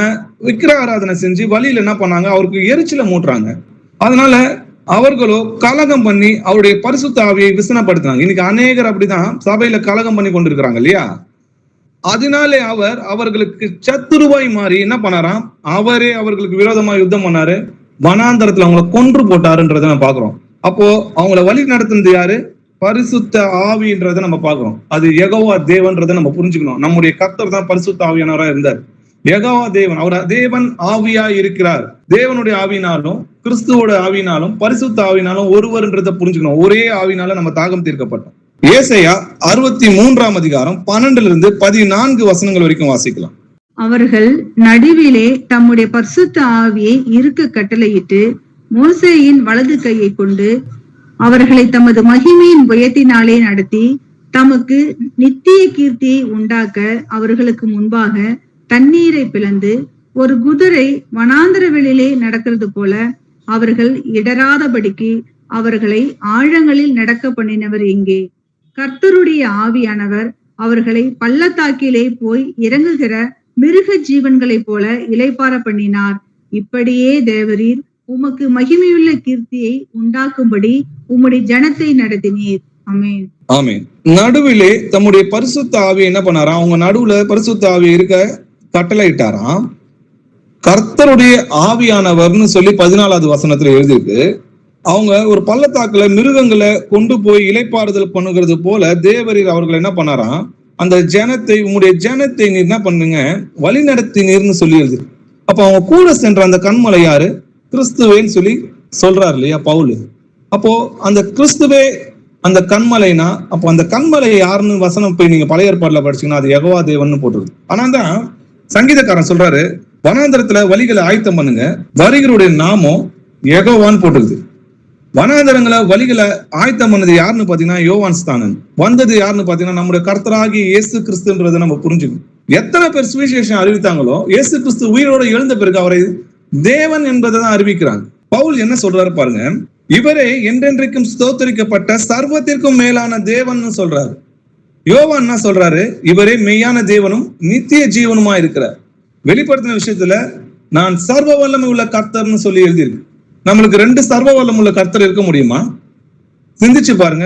விக்கிர ஆராதனை செஞ்சு வழியில என்ன பண்ணாங்க, அவருக்கு எரிச்சலை மூட்டுறாங்க. அதனால அவர்களோ கலகம் பண்ணி அவருடைய பரிசுத்த ஆவியை விசனப்படுத்தினாங்க. இன்னைக்கு அநேகர் அப்படிதான் சபையில கலகம் பண்ணி கொண்டிருக்கிறாங்க இல்லையா. அதனாலே அவர் அவர்களுக்கு சத்துருவாய் மாறி என்ன பண்ணாராம், அவரே அவர்களுக்கு விரோதமா யுத்தம் பண்ணாரு, வனாந்தரத்துல அவங்களை கொன்று போட்டாருன்றதை நம்ம பாக்குறோம். அப்போ அவங்கள வழி நடத்துனது யாரு? பரிசுத்த ஆவின்றதை நம்ம பாக்குறோம். அது யெகோவா தேவன்றதை நம்ம புரிஞ்சுக்கணும். நம்முடைய கர்த்தர் தான் பரிசுத்த ஆவியானவரா இருந்தார். யெகோவா தேவன், அவர் தேவன் ஆவியா இருக்கிறார். தேவனுடைய ஆவினாலும் கிறிஸ்துவோட ஆவினாலும் பரிசுத்த ஆவினாலும் ஒருவர்ன்றதை புரிஞ்சுக்கணும். ஒரே ஆவினால நம்ம தாகம் தீர்க்கப்பட்டோம். ஏசாயா 63ஆம் அதிகாரம் 12 14 வசனங்கள் வரைக்கும் வாசிக்கலாம். அவர்கள் நடுவிலே தம்முடைய பரிசுத்த ஆவியை இருக்க கட்டளையிட்டு மோசேயின் வலது கையை கொண்டு அவர்களை தமது மகிமையின் புயத்தினாலே நடத்தி தமக்கு நித்திய கீர்த்தியை உண்டாக்க அவர்களுக்கு முன்பாக தண்ணீரை பிளந்து ஒரு குதிரை வனாந்தர வெளியிலே நடக்கிறது போல அவர்கள் இடராதபடிக்கு அவர்களை ஆழங்களில் நடக்க பண்ணினவர் எங்கே? கர்த்தருடைய ஆவியானவர் அவர்களை பள்ளத்தாக்கிலே போய் இறங்குகிற மிருக ஜீவன்களை போல இளைப்பார பண்ணினார். இப்படியே தேவரீர் உமக்கு மகிமையுள்ள கீர்த்தியை உண்டாக்கும்படி உம்முடைய ஜனத்தை நடத்தினீர். ஆமென். ஆமென். நடுவிலே தம்முடைய பரிசுத்த ஆவி என்ன பண்ணாராம், அவங்க நடுவுல பரிசுத்த ஆவி இருக்க கட்டளையிட்டாராம். கர்த்தருடைய ஆவியானவர்னு சொல்லி 14வது வசனத்துல எழுதியிருக்கு. அவங்க ஒரு பள்ளத்தாக்குல மிருகங்களை கொண்டு போய் இளைப்பாறுதல் பண்ணுகிறது போல தேவரீர் அவர்கள் என்ன பண்ணாராம், அந்த ஜனத்தை, உங்களுடைய ஜனத்தை நீர் என்ன பண்ணுங்க, வழி நடத்தினீர்னு சொல்லி எழுது. அப்ப அவங்க கூட சென்ற அந்த கண்மலை யாரு? கிறிஸ்துவேன்னு சொல்லி சொல்றாரு இல்லையா பவுல். அப்போ அந்த கிறிஸ்துவே அந்த கண்மலைனா, அப்போ அந்த கண்மலை யாருன்னு வசனம் போய் நீங்க பழைய ஏற்பாடுல படிச்சீங்கன்னா அது யெகோவா தேவன் போட்டுருக்கு. ஆனா தான் சங்கீதக்காரன் சொல்றாரு, வனாந்தரத்துல வழிகளை ஆயத்தம் பண்ணுங்க, வருகிறவருடைய நாமம் யெகோவான்னு போட்டுருது. வனாந்தரங்களை வழிகளை ஆயத்தம் பண்ணது யாருன்னு பாத்தீங்கன்னா யோவான் ஸ்தானன். வந்தது யாருன்னு பாத்தீங்கன்னா நம்முடைய கர்த்தராகி இயேசு கிறிஸ்துன்றதை நம்ம புரிஞ்சுக்கணும். எத்தனை பேர் சுவிசேஷம் அறிவித்தாங்களோ இயேசு கிறிஸ்து உயிரோட எழுந்த பிறகு அவரை தேவன் என்பதை தான் அறிவிக்கிறாங்க. பவுல் என்ன சொல்றாரு பாருங்க, இவரே என்றென்றைக்கும் ஸ்தோத்தரிக்கப்பட்ட சர்வத்திற்கும் மேலான தேவன் சொல்றாரு. யோவான் என்ன சொல்றாரு, இவரே மெய்யான தேவனும் நித்திய ஜீவனுமா இருக்கிறார். வெளிப்படுத்தின விஷயத்துல நான் சர்வ வல்லமை உள்ள கர்த்தர்னு சொல்லி எழுதியிருக்கு. நம்மளுக்கு 2 சர்வ வல்லம் உள்ள கர்த்தர் இருக்க முடியுமா? சிந்திச்சு பாருங்க.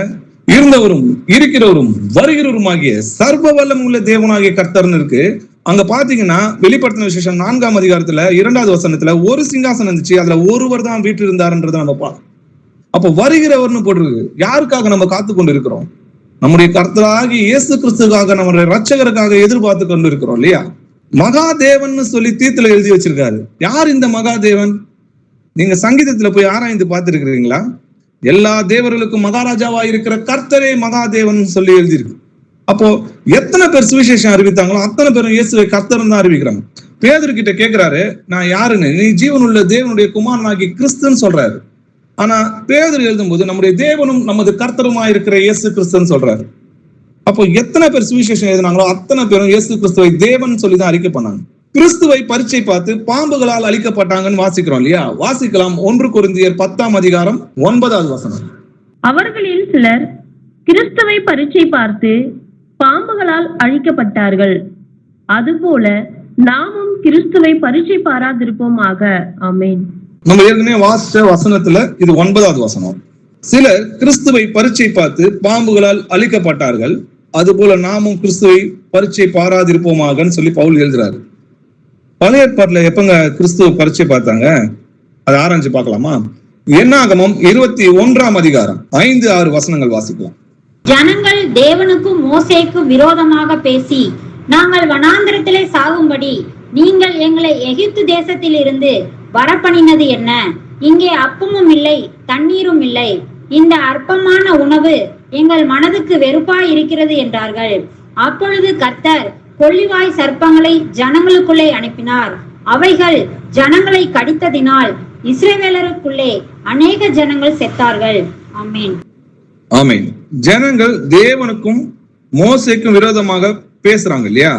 இருந்தவரும் இருக்கிறவரும் வருகிறவருமாகிய சர்வ வல்லம் உள்ள தேவனாகிய கர்த்தர்னு இருக்கு. அங்க பாத்தீங்கன்னா வெளிப்படுத்தின விசேஷம் 4ஆம் அதிகாரத்துல 2வது வசனத்துல ஒரு சிங்காசனம் இருந்துச்சு, அதுல ஒருவர் தான் வீட்டு இருந்தாருன்றதை நம்ம பார்க்கணும். அப்போ வருகிறவர்னு போட்டிருக்கு. யாருக்காக நம்ம காத்து கொண்டு இருக்கிறோம்? நம்முடைய கர்த்தராகி இயேசு கிறிஸ்துக்காக, நம்முடைய ரட்சகருக்காக எதிர்பார்த்து கொண்டு இருக்கிறோம் இல்லையா? மகாதேவன் சொல்லி தீத்துல எழுதி வச்சிருக்காரு. யார் இந்த மகாதேவன்? நீங்க சங்கீதத்துல போய் ஆராய்ந்து பார்த்திருக்கிறீங்களா? எல்லா தேவர்களுக்கும் மகாராஜாவா இருக்கிற கர்த்தரே மகாதேவன் சொல்லி எழுதியிருக்கு. அப்போ எத்தனை பேர் சுவிசேஷம் அறிவித்தாங்களோ அத்தனை பேரும் இயேசுவை கர்த்தர்னு தான் அறிவிக்கிறாங்க. பேதுரு கிட்ட கேட்கிறாரு, நான் யாருன்னு? நீ ஜீவனுள்ள தேவனுடைய குமாரனாகி கிறிஸ்துன்னு சொல்றாரு. ஆனா பேதுரு எழுதும்போது நம்முடைய தேவனும் நமது கர்த்தருமா இருக்கிற இயேசு கிறிஸ்துன்னு சொல்றாரு. அப்போ எத்தனை பேர் சுவிசேஷம் எழுதினாங்களோ அத்தனை பேரும் இயேசு கிறிஸ்துவை தேவன் சொல்லிதான் அறிக்கை பண்ணாங்க. கிறிஸ்துவை பரீட்சை பார்த்து பாம்புகளால் அழிக்கப்பட்டாங்கன்னு வாசிக்கிறோம் இல்லையா? வாசிக்கலாம். 1 கொரிந்தியர் 10ஆம் அதிகாரம் 9வது வசனம். அவர்களில் சிலர் கிறிஸ்துவை பரீட்சை பார்த்து பாம்புகளால் அழிக்கப்பட்டார்கள், அதுபோல நாமும் கிறிஸ்துவை பரீட்சை பாராதிருப்போமாக. ஆமென். நம்ம ஏற்கனவே வாசிச்ச வசனத்துல இது 9வது வசனம். சிலர் கிறிஸ்துவை பரீட்சை பார்த்து பாம்புகளால் அழிக்கப்பட்டார்கள், அதுபோல நாமும் கிறிஸ்துவை பரீட்சை பாராதிருப்போமாகன்னு சொல்லி பவுல் எழுதுறாரு. பழைய ஏற்பாட்டுல எப்பங்க கிறிஸ்துவ பரீட்சை பார்த்தாங்க? அதை ஆராய்ச்சி பார்க்கலாமா? என்னாகமம் 21ஆம் அதிகாரம் 5-6 வசனங்கள் வாசிக்கலாம். ஜனங்கள் தேவனுக்கும் மோசேக்கும் விரோதமாக பேசி, நாங்கள் வனாந்திரத்திலே சாகும்படி நீங்கள் எங்களை எகிப்து தேசத்தில் இருந்து வரப்பண்ணினது என்ன? இங்கே அப்பமும் இல்லை தண்ணீரும் இல்லை, இந்த அற்பமான உணவு எங்கள் மனதுக்கு வெறுப்பாய் இருக்கிறது என்றார்கள். அப்பொழுது கர்த்தர் கொள்ளிவாய் சர்ப்பங்களை ஜனங்களுக்குள்ளே அனுப்பினார். அவைகள் ஜனங்களை கடித்ததினால் இஸ்ரவேலருக்குள்ளே அநேக ஜனங்கள் செத்தார்கள். ஆமென். ஆமென். ஜனங்கள் தேவனுக்கும் மோசேக்கும் விரோதமாக பேசுறாங்க இல்லையா?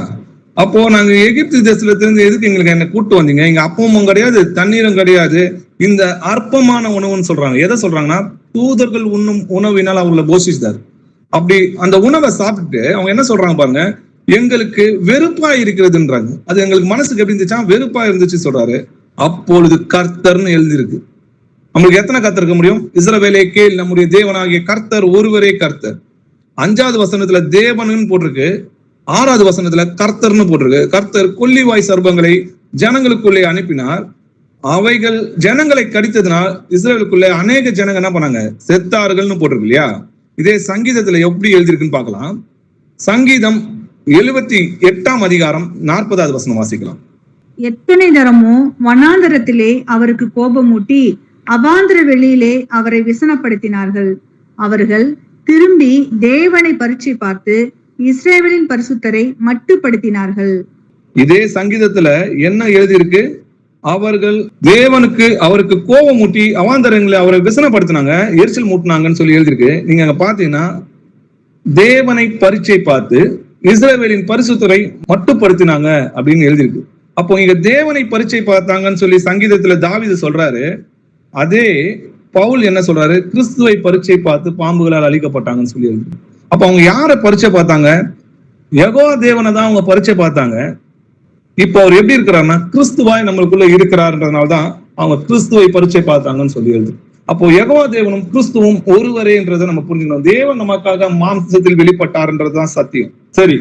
அப்போ நாங்க எகிப்து தேசத்துல இருந்து எதுக்கு எங்களுக்கு என்ன கூட்டு வந்தீங்க? இங்க அப்பமும் கிடையாது தண்ணீரும் கிடையாது, இந்த அற்பமான உணவுன்னு சொல்றாங்க. எதை சொல்றாங்கன்னா தூதர்கள் உண்ணும் உணவினால் அவங்கள போஷிச்சார். அப்படி அந்த உணவை சாப்பிட்டுட்டு அவங்க என்ன சொல்றாங்க பாருங்க, எங்களுக்கு வெறுப்பா இருக்கிறதுன்றாங்க. அது எங்களுக்கு மனசுக்கு எப்படி இருந்துச்சா? வெறுப்பா இருந்துச்சு சொல்றாரு. அப்பொழுது கர்த்தர்னு எழுதியிருக்கு. நம்மளுக்கு எத்தனை கர்த்தர் இருக்க முடியும்? இஸ்ரவேலே கேள், நம்முடைய தேவனாகிய கர்த்தர் ஒருவரே கர்த்தர். 5வது வசனத்துல தேவனுன்னு போட்டிருக்கு, 6வது வசனத்துல கர்த்தர்னு போட்டிருக்கு. கர்த்தர் கொள்ளிவாய் சர்ப்பங்களை ஜனங்களுக்குள்ளே அனுப்பினார், அவைகள் ஜனங்களை கடித்ததுனால் இஸ்ரவேலுக்குள்ளே அநேக ஜனங்க என்ன பண்ணாங்க? செத்தார்கள்னு போட்டிருக்கு இல்லையா? இதே சங்கீதத்துல எப்படி எழுதியிருக்குன்னு பார்க்கலாம். சங்கீதம் 78ஆம் அதிகாரம் 40வது வசனம் வாசிக்கலாம். எத்தனை தரமோ வனாந்தரத்திலே அவருக்கு கோபமூட்டி அவாந்திர வெளியிலே அவரை விசனப்படுத்தினார்கள். அவர்கள் திரும்பி தேவனை பரீட்சை பார்த்து இஸ்ரவேலின் பரிசுத்தரை மட்டுப்படுத்தினார்கள். இதே சங்கீதத்துல என்ன எழுதியிருக்கு? அவர்கள் அவருக்கு கோபமூட்டி அவாந்தரங்களை அவரை விசனப்படுத்தினாங்க, எரிச்சல் மூட்டினாங்கன்னு சொல்லி எழுதியிருக்கு. நீங்க அங்க பாத்தீங்கன்னா தேவனை பரீட்சை பார்த்து இஸ்ரவேலின் பரிசுத்தரை மட்டுப்படுத்தினாங்க அப்படின்னு எழுதியிருக்கு. அப்போ இங்க தேவனை பரீட்சை பார்த்தாங்கன்னு சொல்லி சங்கீதத்துல தாவீது சொல்றாரு. அதே பவுல் என்ன சொல்றாரு? கிறிஸ்துவை பரீட்சை பார்த்து பாம்புகளால் அழிக்கப்பட்டாங்கன்னு சொல்லி எழுதி. அப்ப அவங்க யாரை பரீட்சை பார்த்தாங்க? யெகோவா தேவனை தான் அவங்க பரீட்சை பார்த்தாங்க. இப்போ அவர் எப்படி இருக்கிறாருன்னா கிறிஸ்துவாய் நம்மளுக்குள்ள இருக்கிறாருன்றதுனால்தான் அவங்க கிறிஸ்துவை பரீட்சை பார்த்தாங்கன்னு சொல்லி எழுது. அப்போ யெகோவா தேவனும் கிறிஸ்துவும் ஒருவரேன்றதை நம்ம புரிஞ்சுக்கணும். தேவன் நமக்காக மாம்சத்தில் வெளிப்பட்டாருன்றதுதான் சத்தியம். சரி,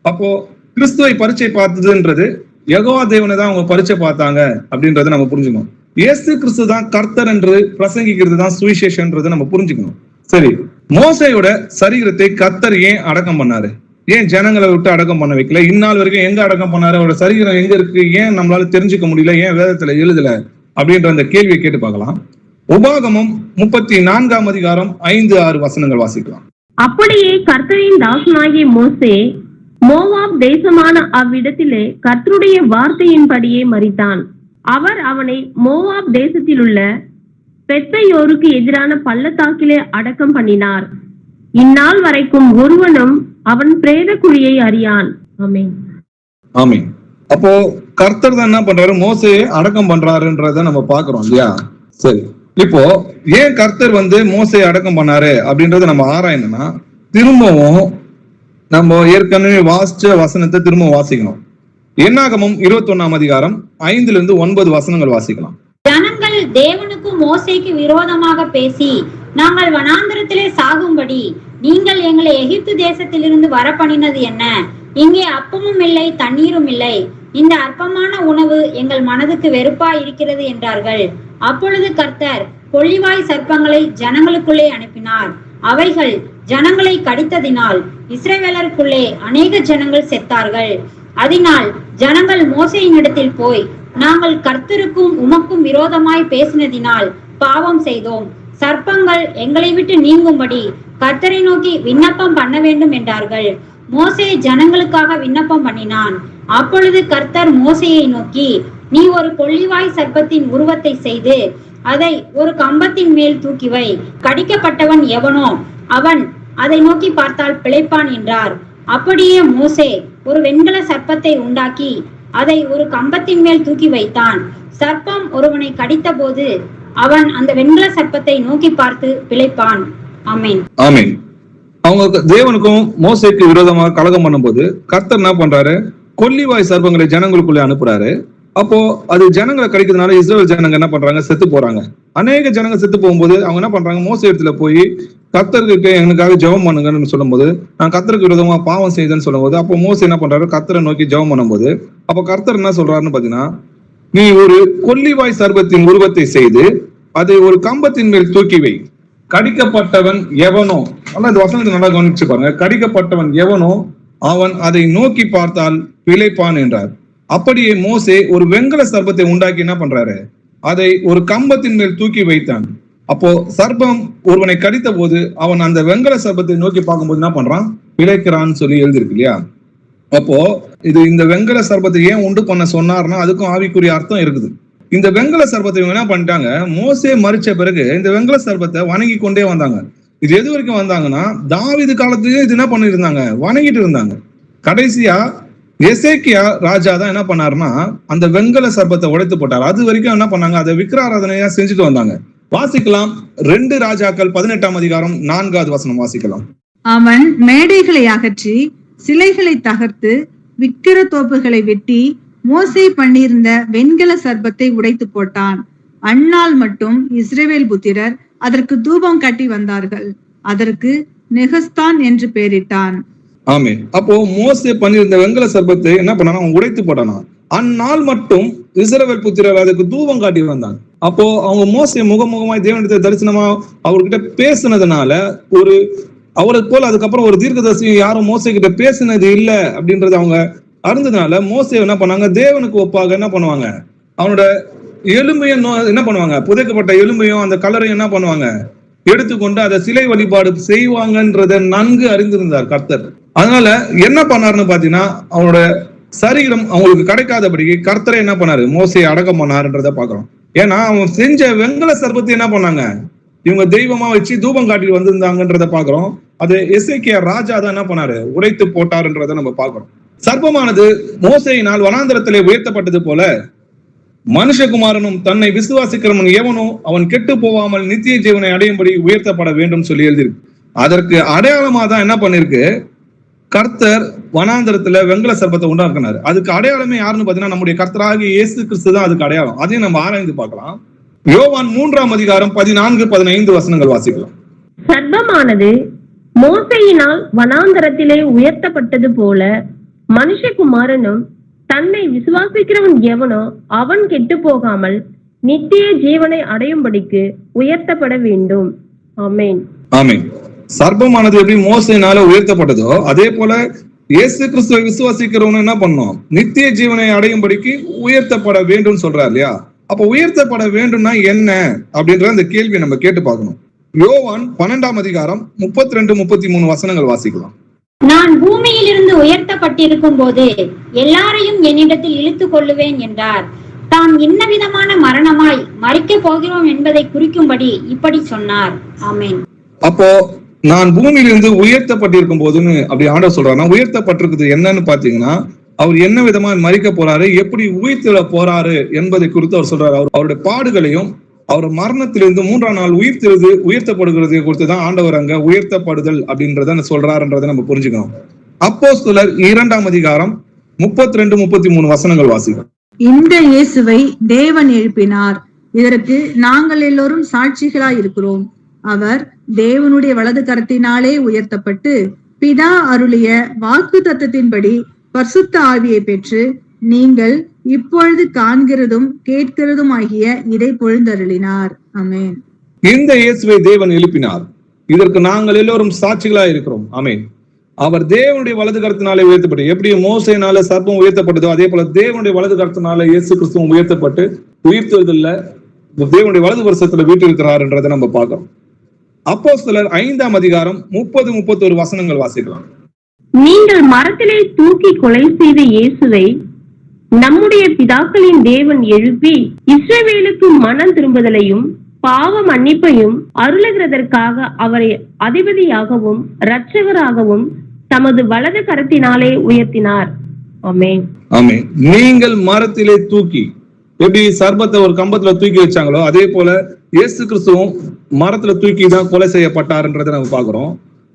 அப்போ கிறிஸ்துவை பரீட்சை பார்த்ததுன்றது யெகோவா தேவனை தான் அவங்க பரீட்சை பார்த்தாங்க அப்படின்றத நம்ம புரிஞ்சுக்கணும். இயேசு கிறிஸ்து தான் கர்த்தர் என்று பிரசங்கிக்கிறது தான் சுவிசேஷன்றதை நம்ம புரிஞ்சுக்கணும். சரி, மோசையோட சரீரத்தை கர்த்தர் ஏன் அடக்கம் பண்ணாரு? ஏன் ஜனங்களை விட்டு அடக்கம் பண்ண வைக்கல? இந்நாள் வரைக்கும் எங்க அடக்கம் பண்ணாரு? அவரோட சரீரம் எங்க இருக்கு? ஏன் நம்மளால தெரிஞ்சுக்க முடியல? ஏன் வேதத்துல எழுதல? அப்படின்ற அந்த கேள்வியை கேட்டு பார்க்கலாம். உபாகமம் 34ஆம் அதிகாரம் 5-6 வசனங்கள் வாசிக்கலாம். அப்படியே கர்த்தரின் தாசனாகிய மோசே மோவாப் தேசமான அவ்விடத்திலே கர்த்தருடைய வார்த்தையின்படியே மரித்தான். அவர் அவனை மோவாப் தேசத்தில் உள்ள பெத்தயோருக்கு எதிரான பள்ளத்தாக்கிலே அடக்கம் பண்ணினார். இந்நாள் வரைக்கும் ஒருவனும் அவன் பிரேத குழியை அறியான். ஆமென். ஆமென். அப்போ கர்த்தர் தான் என்ன பண்றாரு? மோசையை அடக்கம் பண்றாருன்றத நம்ம பாக்குறோம் இல்லையா? சரி, இப்போ ஏன் கர்த்தர் மோசையை அடக்கம் பண்ணாரு அப்படின்றத நம்ம ஆராயணும்னா, திரும்பவும் நம்ம ஏற்கனவே வாசிச்ச வசனத்தை திரும்ப வாசிக்கணும். என்னாகமம் 21ஆம் அதிகாரம் 5-9 வசனங்கள் வாசிக்கலாம். ஜனங்கள் தேவனுக்கும் மோசேக்கு விரோதமாக பேசி, நாங்கள் வனாந்தரத்திலே சாகும்படி நீங்கள் எங்களை எகிப்து தேசத்திலிருந்து வரப்பண்ணினது என்ன? இங்கே அப்பமும் இல்லை, தண்ணீரும் இல்லை. இந்த அற்பமான உணவு எங்கள் மனதுக்கு வெறுப்பா இருக்கிறது என்றார்கள். அப்பொழுது கர்த்தர் கொள்ளிவாய் சர்ப்பங்களை ஜனங்களுக்குள்ளே அனுப்பினார். அவைகள் ஜனங்களை கடித்ததினால் இஸ்ரவேலருக்குள்ளே அநேக ஜனங்கள் செத்தார்கள். அதனால் ஜனங்கள் மோசேயினிடத்தில் போய், நாங்கள் கர்த்தருக்கும் உமக்கும் விரோதமாய் பேசினதினால் பாவம் செய்தோம். சர்ப்பங்கள் எங்களை விட்டு நீங்கும்படி கர்த்தரை நோக்கி விண்ணப்பம் பண்ண வேண்டும் என்றார்கள். மோசே ஜனங்களுக்காக விண்ணப்பம் பண்ணினான். அப்பொழுது கர்த்தர் மோசேயை நோக்கி, நீ ஒரு கொள்ளிவாய் சர்ப்பத்தின் உருவத்தை செய்து அதை ஒரு கம்பத்தின் மேல் தூக்கி வை. கடிக்கப்பட்டவன் எவனோ அவன் அதை நோக்கி பார்த்தால் பிழைப்பான் என்றார். அப்படியே மோசே ஒரு வெண்கல சர்ப்பத்தை உண்டாக்கி அதை ஒரு கம்பத்தின் மேல் தூக்கி வைத்தான். சர்ப்பம் ஒருவனை கடித்த போது அவன் அந்த வெண்கல சர்ப்பத்தை நோக்கி பார்த்து பிழைப்பான். ஆமென். ஆமென். அவங்க தேவனுக்கும் மோசேக்கு விரோதமாக கலகம் பண்ணும்போது கர்த்தர் என்ன பண்றாரு? கொல்லிவாய் சர்ப்பங்களை ஜனங்களுக்குள்ளே அனுப்புறாரு. அப்போ அது ஜனங்களை கிடைக்கிறதுனால இஸ்ரவேல் ஜனங்க என்ன பண்றாங்க? செத்து போறாங்க. அநேக ஜனங்க செத்து போகும்போது அவங்க என்ன பண்றாங்க? மோசே இடத்துல போய் கர்த்தருக்கு எனக்காக ஜெபம் பண்ணுங்கன்னு சொல்லும்போது, நான் கர்த்தருக்கு விரோதமா பாவம் செய்தேன்னு சொல்லும்போது, அப்போ மோசே என்ன பண்றாரு? கர்த்தரை நோக்கி ஜெபம் பண்ணும்போது, அப்போ கர்த்தர் என்ன சொல்றாருன்னு பாத்தீங்கன்னா, நீ ஒரு கொல்லிவாய் சர்ப்பத்தின் உருவத்தை செய்து அதை ஒரு கம்பத்தின் மேல் தூக்கி வை. கடிக்கப்பட்டவன் எவனோ, இந்த வசனத்தை நல்லா கவனிச்சு பாருங்க. கடிக்கப்பட்டவன் எவனோ அவன் அதை நோக்கி பார்த்தால் பிழைப்பான் என்றார். அப்படியே மோசே ஒரு வெண்கல சர்ப்பத்தை உண்டாக்கி என்ன பண்றாரு? அதை ஒரு கம்பத்தின் மேல் தூக்கி வைத்தான். அப்போ சர்ப்பம் ஒருவனை கடித்த போது அவன் அந்த வெண்கல சர்ப்பத்தை நோக்கி பார்க்கும்போது என்ன பண்றான்? பிழைக்கிறான்னு சொல்லி எழுதிருக்கு இல்லையா? அப்போ இந்த வெண்கல சர்ப்பத்தை ஏன் உண்டு பண்ண சொன்னார்னா அதுக்கும் ஆவிக்குரிய அர்த்தம் இருக்குது. இந்த வெண்கல சர்ப்பத்தை என்ன பண்ணிட்டாங்க? மோசே மரிச்ச பிறகு இந்த வெண்கல சர்ப்பத்தை வணங்கி கொண்டே வந்தாங்க. இது எது வரைக்கும் வந்தாங்கன்னா, தாவீது காலத்துலயும் இது என்ன பண்ணிருந்தாங்க? வணங்கிட்டு இருந்தாங்க. கடைசியா எசேக்கியா ராஜா தான் என்ன பண்ணாருன்னா அந்த வெண்கல சர்ப்பத்தை உடைத்து போட்டார். அது வரைக்கும் என்ன பண்ணாங்க? அதை விக்கிராராதனையா செஞ்சுட்டு வந்தாங்க. வாசிக்கலாம். 2 ராஜாக்கள் 18ஆம் அதிகாரம் 4வது வசனம் வாசிக்கலாம். அவன் மேடைகளை அகற்றி சிலைகளை தகர்த்து விக்கிர தோப்புகளை வெட்டி மோசே பண்ணியிருந்த வெண்கல சர்ப்பத்தை உடைத்து போட்டான். அந்நாள் மட்டும் இஸ்ரவேல் புத்திரர் அதற்கு தூபம் கட்டி வந்தார்கள். அதற்கு நெகஸ்தான் என்று பெயரிட்டான். ஆமே. அப்போ மோசே பண்ணியிருந்த வெண்கல சர்ப்பத்தை என்ன பண்ணானா? அவன் உடைத்து போட்டானா. அந்நாள் மட்டும் இஸ்ரவேல் புத்திரர் அதுக்கு தூபம் காட்டி வந்தாங்க. அப்போ அவங்க மோசே முகமுகமாய் தேவனிடத்தை தரிசனமா அவர்கிட்ட பேசினதுனால அவரை போல அதுக்கப்புறம் ஒரு தீர்க்கதரிசி யாரும் மோசே கிட்ட பேசினது இல்லை அப்படின்றது அவங்க அறிந்ததுனால மோசே என்ன பண்ணாங்க? தேவனுக்கு ஒப்பாக என்ன பண்ணுவாங்க? அவனோட எலும்பையும் என்ன பண்ணுவாங்க? புதைக்கப்பட்ட எலும்பையும் அந்த கலரையும் என்ன பண்ணுவாங்க? எடுத்துக்கொண்டு அதை சிலை வழிபாடு செய்வாங்கன்றத நன்கு அறிந்திருந்தார் கர்த்தர். அதனால என்ன பண்ணாருன்னு பாத்தீங்கன்னா, அவனோட சரீரம் அவங்களுக்கு கிடைக்காதபடிக்கு கர்த்தரை என்ன பண்ணாரு? மோசையை அடக்கம் பண்ணாருன்றத பாக்குறோம். ஏன்னா அவன் செஞ்ச வெண்கல சர்ப்பத்தை என்ன பண்ணாங்க? இவங்க தெய்வமா வச்சு தூபம் காட்டி வந்திருந்தாங்கன்றத பாக்குறோம். அது எசேக்கியா ராஜா தான் என்ன பண்ணாரு? உடைத்து போட்டாருன்றத நம்ம பாக்குறோம். சர்ப்பமானது மோசையினால் வனாந்தரத்திலே உயர்த்தப்பட்டது போல மனுஷகுமாரனும் தன்னை விசுவாசிக்கிறவன் எவனோ அவன் கெட்டு போவாமல் நித்திய ஜீவனை அடையும்படி உயர்த்தப்பட வேண்டும் சொல்லி எழுதியிருக்கு. அதற்கு அடையாளமா தான் என்ன பண்ணிருக்கு? கர்த்தர் வனாந்தரத்துல வெண்கல சர்ப்பத்தை உண்டாக்குனாரு. அதுக்கு அடையாளமே யாருன்னு பாத்தீங்கன்னா நம்முடைய கர்த்தராகிய இயேசு கிறிஸ்து தான் அதுக்கு அடையாளம். அதையும் நம்ம ஆராய்ந்து பார்க்கலாம். யோவான் 3ஆம் அதிகாரம் 14-15 வசனங்கள் வாசிக்கலாம். சர்ப்பமானது மோசையினால் வனாந்தரத்திலே உயர்த்தப்பட்டது போல மனுஷகுமாரனும் தன்னை விசுவாசிக்கிறவன் எவனோ அவன் கெட்டு போகாமல் நித்திய ஜீவனை அடையும்படிக்கு உயர்த்தப்பட வேண்டும். ஆமென். ஆமென். சர்ப்பமானது எப்படி மோசையினால உயர்த்தப்பட்டதோ அதே போல இயேசு கிறிஸ்துவை விசுவாசிக்கிறவங்க என்ன பண்ணோம்? நித்திய ஜீவனை அடையும்படிக்கு உயர்த்தப்பட வேண்டும் சொல்றாரு இல்லையா? அப்ப உயர்த்தப்பட வேண்டும்னா என்ன அப்படின்ற அந்த கேள்வியை நம்ம கேட்டு பார்க்கணும். யோவான் 12ஆம் அதிகாரம் 32-33 வசனங்கள் வாசிக்கலாம். நான் பூமியிலிருந்து உயர்த்தப்பட்டிருக்கும் போது எல்லாரையும் என்னிடத்தில் இழுத்துக் கொள்ளுவேன் என்றார். தாம் என்ன விதமான மரணமாய் மரிக்க போகிறோம் என்பதை குறிக்கும்படி இப்படி சொன்னார். ஆமென். அப்போ நான் பூமியிலிருந்து உயர்த்தப்பட்டிருக்கும் போதுன்னு அப்படி ஆண்டவர் சொல்றாருன்னா, உயர்த்தப்பட்டிருக்குது என்னன்னு பாத்தீங்கன்னா, அவர் என்ன விதமா மரிக்க போறாரு, எப்படி உயிர்த்தெழ போறாரு என்பதை குறித்து அவர் சொல்றாரு. அவருடைய பாடுகளையும் அவர் மரணத்திலிருந்து 3ஆம் நாள் உயர்த்தப்படுகிறது குறித்து தான் ஆண்டவர் அங்க உயர்த்தப்படுதல் அப்படின்றத சொல்றாருன்றதை நம்ம புரிஞ்சுக்கணும். அப்போஸ்தலர் 2ஆம் அதிகாரம் 32-33 வசனங்கள் வாசிக்கும். இந்த இயேசுவை தேவன் எழுப்பினார், இதற்கு நாங்கள் எல்லோரும் சாட்சிகளாய் இருக்கிறோம். அவர் தேவனுடைய வலது கரத்தினாலே உயர்த்தப்பட்டு பிதா அருளிய வாக்கு தத்தத்தின்படி பரிசுத்த ஆவியை பெற்று நீங்கள் இப்பொழுது காண்கிறதும் கேட்கிறதும் ஆகிய இதை பொழுந்தருளினார். ஆமென். இந்த இயேசுவை தேவன் எழுப்பினார், இதற்கு நாங்கள் எல்லோரும் சாட்சிகளா இருக்கிறோம். ஆமென். அவர் தேவனுடைய வலது கரத்தினாலே உயர்த்தப்பட்டு, எப்படி மோசையினால சர்ப்பம் உயர்த்தப்பட்டதோ அதே போல தேவனுடைய வலது கரத்தினால இயேசு கிறிஸ்துவும் உயர்த்தப்பட்டு உயிர்த்தெழுதல்ல தேவனுடைய வலது வருஷத்துல வீட்டிருக்கிறார் என்றதை நம்ம பார்க்கிறோம். அப்போஸ்தலர் 5ஆம் அதிகாரம் 30-31 வசனங்கள் வாசிக்கலாம். நீங்கள் மரத்திலே தூக்கி கொலை செய்த இயேசுவை நம்முடைய பிதாக்களின் தேவன் எழுப்பி இஸ்ரவேலுக்கு மனம் திரும்புதலையும் பாவ மன்னிப்பையும் அருளுகிறதற்காக அவரை அதிபதியாகவும் இரட்சகராகவும் தமது வலது கரத்தினாலே உயர்த்தினார். ஆமென். ஆமென். நீங்கள் மரத்திலே தூக்கி, எப்படி சர்பத்தை ஒரு கம்பத்துல தூக்கி வச்சாங்களோ அதே போல இயேசு கிறிஸ்துவும் மரத்துல தூக்கி தான் கொலை செய்யப்பட்டார்ன்றதை நம்ம பாக்குறோம்.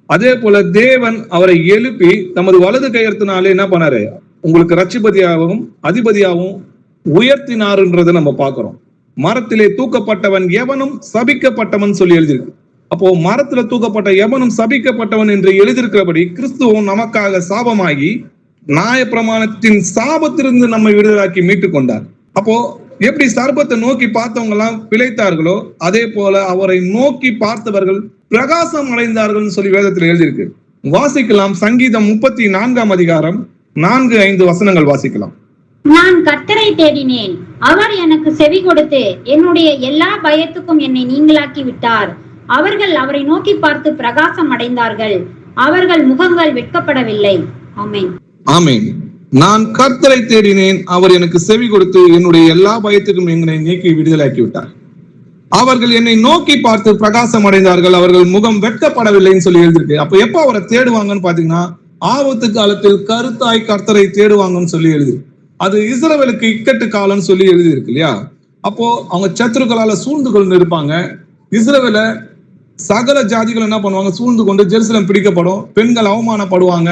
அதே போல தேவன் அவரை எழுப்பி தமது வலது கயத்தினாலே என்ன பண்ணாரு, உங்களுக்கு ரட்சிபதியாகவும் அதிபதியாகவும் உயர்த்தினார்ன்றதை நம்ம பாக்குறோம். மரத்திலே தூக்கப்பட்டவன் எவனும் சபிக்கப்பட்டவன் சொல்லி எழுதியிருக்கு. அப்போ மரத்துல தூக்கப்பட்ட எவனும் சபிக்கப்பட்டவன் என்று எழுதியிருக்கிறபடி கிறிஸ்துவும் நமக்காக சாபமாகி நியாயப்பிரமாணத்தின் சாபத்திலிருந்து நம்மை விடுதலாக்கி மீட்டு கொண்டார். அப்போ எப்படி சர்ப்பத்தை நோக்கி பார்த்தவங்க எல்லாம் பிழைத்தார்களோ அதே போல அவரை நோக்கி பார்த்தவர்கள் பிரகாசம் அடைந்தார்கள் சொல்லி வேதத்தில் எழுதியிருக்கு. வாசிக்கலாம். சங்கீதம் 34ஆம் அதிகாரம் 4-5 வசனங்கள் வாசிக்கலாம். நான் கர்த்தரை தேடினேன், அவர் எனக்கு செவி கொடுத்து என்னுடைய எல்லா பயத்துக்கும் என்னை நீங்களாக்கி விட்டார். அவர்கள் அவரை நோக்கி பார்த்து பிரகாசம் அடைந்தார்கள், அவர்கள் முகங்கள் வெட்கப்படவில்லை. ஆமென். ஆமென். நான் கர்த்தரை தேடினேன், அவர் எனக்கு செவி கொடுத்து என்னுடைய எல்லா பயத்துக்கும் என்னை நீக்கி விடுதலாக்கி விட்டார். அவர்கள் என்னை நோக்கி பார்த்து பிரகாசம் அடைந்தார்கள், அவர்கள் முகம் வெட்கப்படவில்லைன்னு சொல்லி எழுதிருக்கு. அப்ப எப்ப அவரை தேடுவாங்கன்னு பாத்தீங்கன்னா, ஆபத்து காலத்தில் கருத்தாய் கர்த்தரை தேடுவாங்கன்னு சொல்லி எழுது. அது இஸ்ரவேலுக்கு இக்கட்டு காலம்னு சொல்லி எழுதி இருக்கு இல்லையா? அப்போ அவங்க சத்துருக்களால சூழ்ந்து கொண்டு இருப்பாங்க. இஸ்ரவேல சகல ஜாதிகள் என்ன பண்ணுவாங்க, சூழ்ந்து கொண்டு ஜெருசலேம் பிடிக்கப்படும், பெண்கள் அவமானப்படுவாங்க.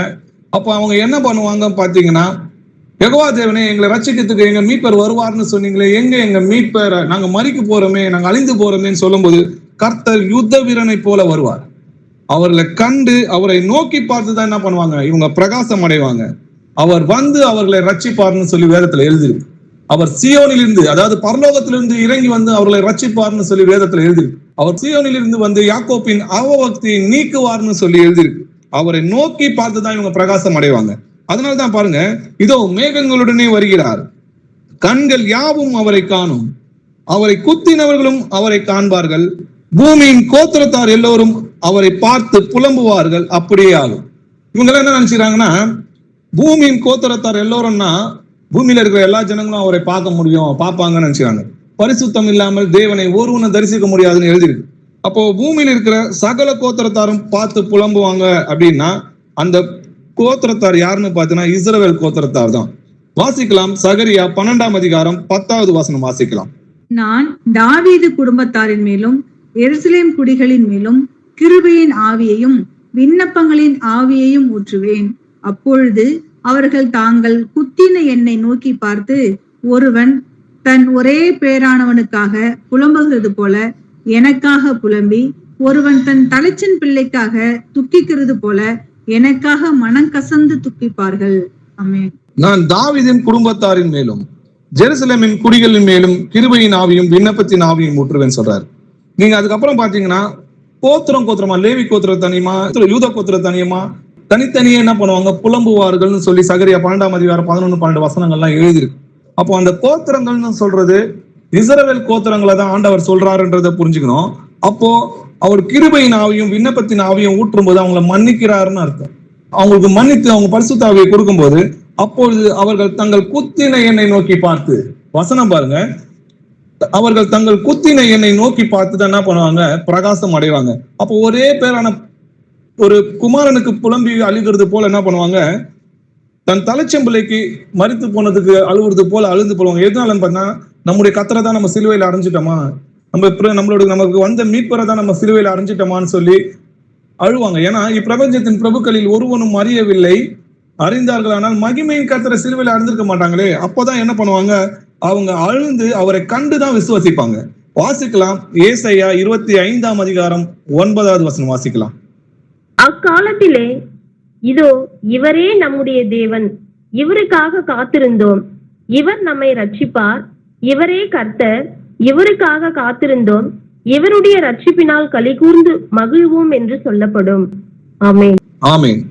அப்போ அவங்க என்ன பண்ணுவாங்க பாத்தீங்கன்னா, யெகோவா தேவனே எங்களை ரட்சிக்கிறதுக்கு எங்க மீட்பர் வருவார்னு சொன்னீங்களே, எங்க மீட்பர், நாங்க மரிக்க போறோமே, நாங்க அழிந்து போறோமேன்னு சொல்லும் போது கர்த்தர் யுத்த வீரனை போல வருவார். அவர்களை கண்டு அவரை நோக்கி பார்த்துதான் என்ன பண்ணுவாங்க, இவங்க பிரகாசம் அடைவாங்க. அவர் வந்து அவர்களை ரட்சிப்பார்னு சொல்லி வேதத்துல எழுதிருக்கு. அவர் சீயோனிலிருந்து, அதாவது பரலோகத்திலிருந்து இறங்கி வந்து அவர்களை ரட்சிப்பார்னு சொல்லி வேதத்துல எழுதிருக்கு. அவர் சீயோனிலிருந்து வந்து யாக்கோப்பின் அவபக்தியை நீக்குவார்னு சொல்லி எழுதிருக்கு. அவரை நோக்கி பார்த்துதான் இவங்க பிரகாசம் அடைவாங்க. அதனால்தான் பாருங்க, இதோ மேகங்களுடனே வருகிறார், கண்கள் யாவும் அவரை காணும், அவரை குத்தினவர்களும் அவரை காண்பார்கள், பூமியின் கோத்திரத்தார் எல்லோரும் அவரை பார்த்து புலம்புவார்கள். அப்படியே ஆகும். இவங்க என்ன நினைச்சுக்கிறாங்கன்னா, பூமியின் கோத்திரத்தார் எல்லோரும்னா பூமியில இருக்கிற எல்லா ஜனங்களும் அவரை பார்க்க முடியும், பார்ப்பாங்கன்னு நினைச்சுக்காங்க. பரிசுத்தம் இல்லாமல் தேவனை ஒருவனை தரிசிக்க முடியாதுன்னு எழுதிருக்கு. அப்போ பூமியில இருக்கிற சகல கோத்திரத்தாரும் பார்த்து புலம்புவாங்க அப்படின்னா, அந்த கோத்திரத்தார் யாருன்னு பாத்தீங்கன்னா இஸ்ரவேல் கோத்திரத்தார் தான். வாசிக்கலாம். சகரியா 12ஆம் அதிகாரம் 10வது வசனம் வாசிக்கலாம். நான் தாவீது குடும்பத்தாரின் மேலும் எருசலேம் குடிகளின் மேலும் கிருபையின் ஆவியையும் விண்ணப்பங்களின் ஆவியையும் ஊற்றுவேன். அப்பொழுது அவர்கள் தாங்கள் குத்தின என்னை நோக்கி பார்த்து, ஒருவன் தன் ஒரே பேரானவனுக்காக புலம்புகிறது போல எனக்காக புலம்பி, ஒருவன் தன் தலைச்சன் பிள்ளைக்காக துக்கிக்கிறது போல எனக்காக மனம் கசந்து துக்கிப்பார்கள். ஆமென். நான் தாவீதின் குடும்பத்தாரின் மேலும் ஜெருசலேமின் குடிகளின் மேலும் கிருபையின் ஆவியும் விண்ணப்பத்தின் ஆவியும் ஊற்றுவேன்னு சொல்றாரு. நீங்க அதுக்கப்புறம் பாத்தீங்கன்னா கோத்திரமா லேவி கோத்திரம் தனியமா, யூத கோத்திரம் தனியமா, தனித்தனியே என்ன பண்ணுவாங்க, புலம்புவார்கள்னு சொல்லி சகரியா 12ஆம் அதிகாரம் 11-12 வசனங்கள்லாம் எழுதியிருக்கு. அப்போ அந்த கோத்திரங்கள்னு சொல்றது இஸ்ரவேல் கோத்திரங்களை தான் ஆண்டவர் சொல்றாருன்றதை புரிஞ்சுக்கணும். அப்போ அவர் கிருபையின் ஆவியும் விண்ணப்பத்தின் ஆவியும் ஊற்றும் போது அவங்களை மன்னிக்கிறாருன்னு அர்த்தம். அவங்களுக்கு மன்னித்து அவங்க பரிசுத்த ஆவியை கொடுக்கும்போது அப்பொழுது அவர்கள் தங்கள் குத்தின எண்ணெய் நோக்கி பார்த்து, வசனம் பாருங்க, அவர்கள் தங்கள் குத்தின எண்ணெய் நோக்கி பார்த்து தான் என்ன பண்ணுவாங்க, பிரகாசம் அடைவாங்க. அப்போ ஒரே பேரான ஒரு குமாரனுக்கு புலம்பி அழுகிறது போல என்ன பண்ணுவாங்க, தன் தலைச்சம்பிள்ளைக்கு மரித்து போனதுக்கு அழுகுறது போல அழுந்து போடுவாங்க. எதனாலன்னு பார்த்தா, நம்முடைய கத்தரை தான் நம்ம சிலுவையில அரைஞ்சிட்டோமா, நமக்கு வந்த மீட்பரை தான் நம்ம சிலுவையில அரைஞ்சிட்டோமான்னு சொல்லி அழுவாங்க. ஏன்னா இப்பிரபஞ்சத்தின் பிரபுக்களில் ஒருவனும் அறியவில்லை, அறிந்தார்கள் ஆனால் மகிமையின் கத்தரை சிலுவையில அடைஞ்சிருக்க மாட்டாங்களே. அப்போதான் என்ன பண்ணுவாங்க, அவங்க அழுந்து அவரை கண்டுதான் விசுவாசிப்பாங்க. வாசிக்கலாம், ஏசாயா 25ஆம் அதிகாரம் 9வது வசனம் வாசிக்கலாம். அக்காலத்திலே இதோ இவரே நம்முடைய தேவன், இவருக்காக காத்திருந்தோம், இவர் நம்மை ரட்சிப்பார், இவரே கர்த்தர், இவருக்காக காத்திருந்தோம், இவருடைய ரட்சிப்பினால் களி கூர்ந்து மகிழ்வோம் என்று சொல்லப்படும். ஆமென். ஆமென்.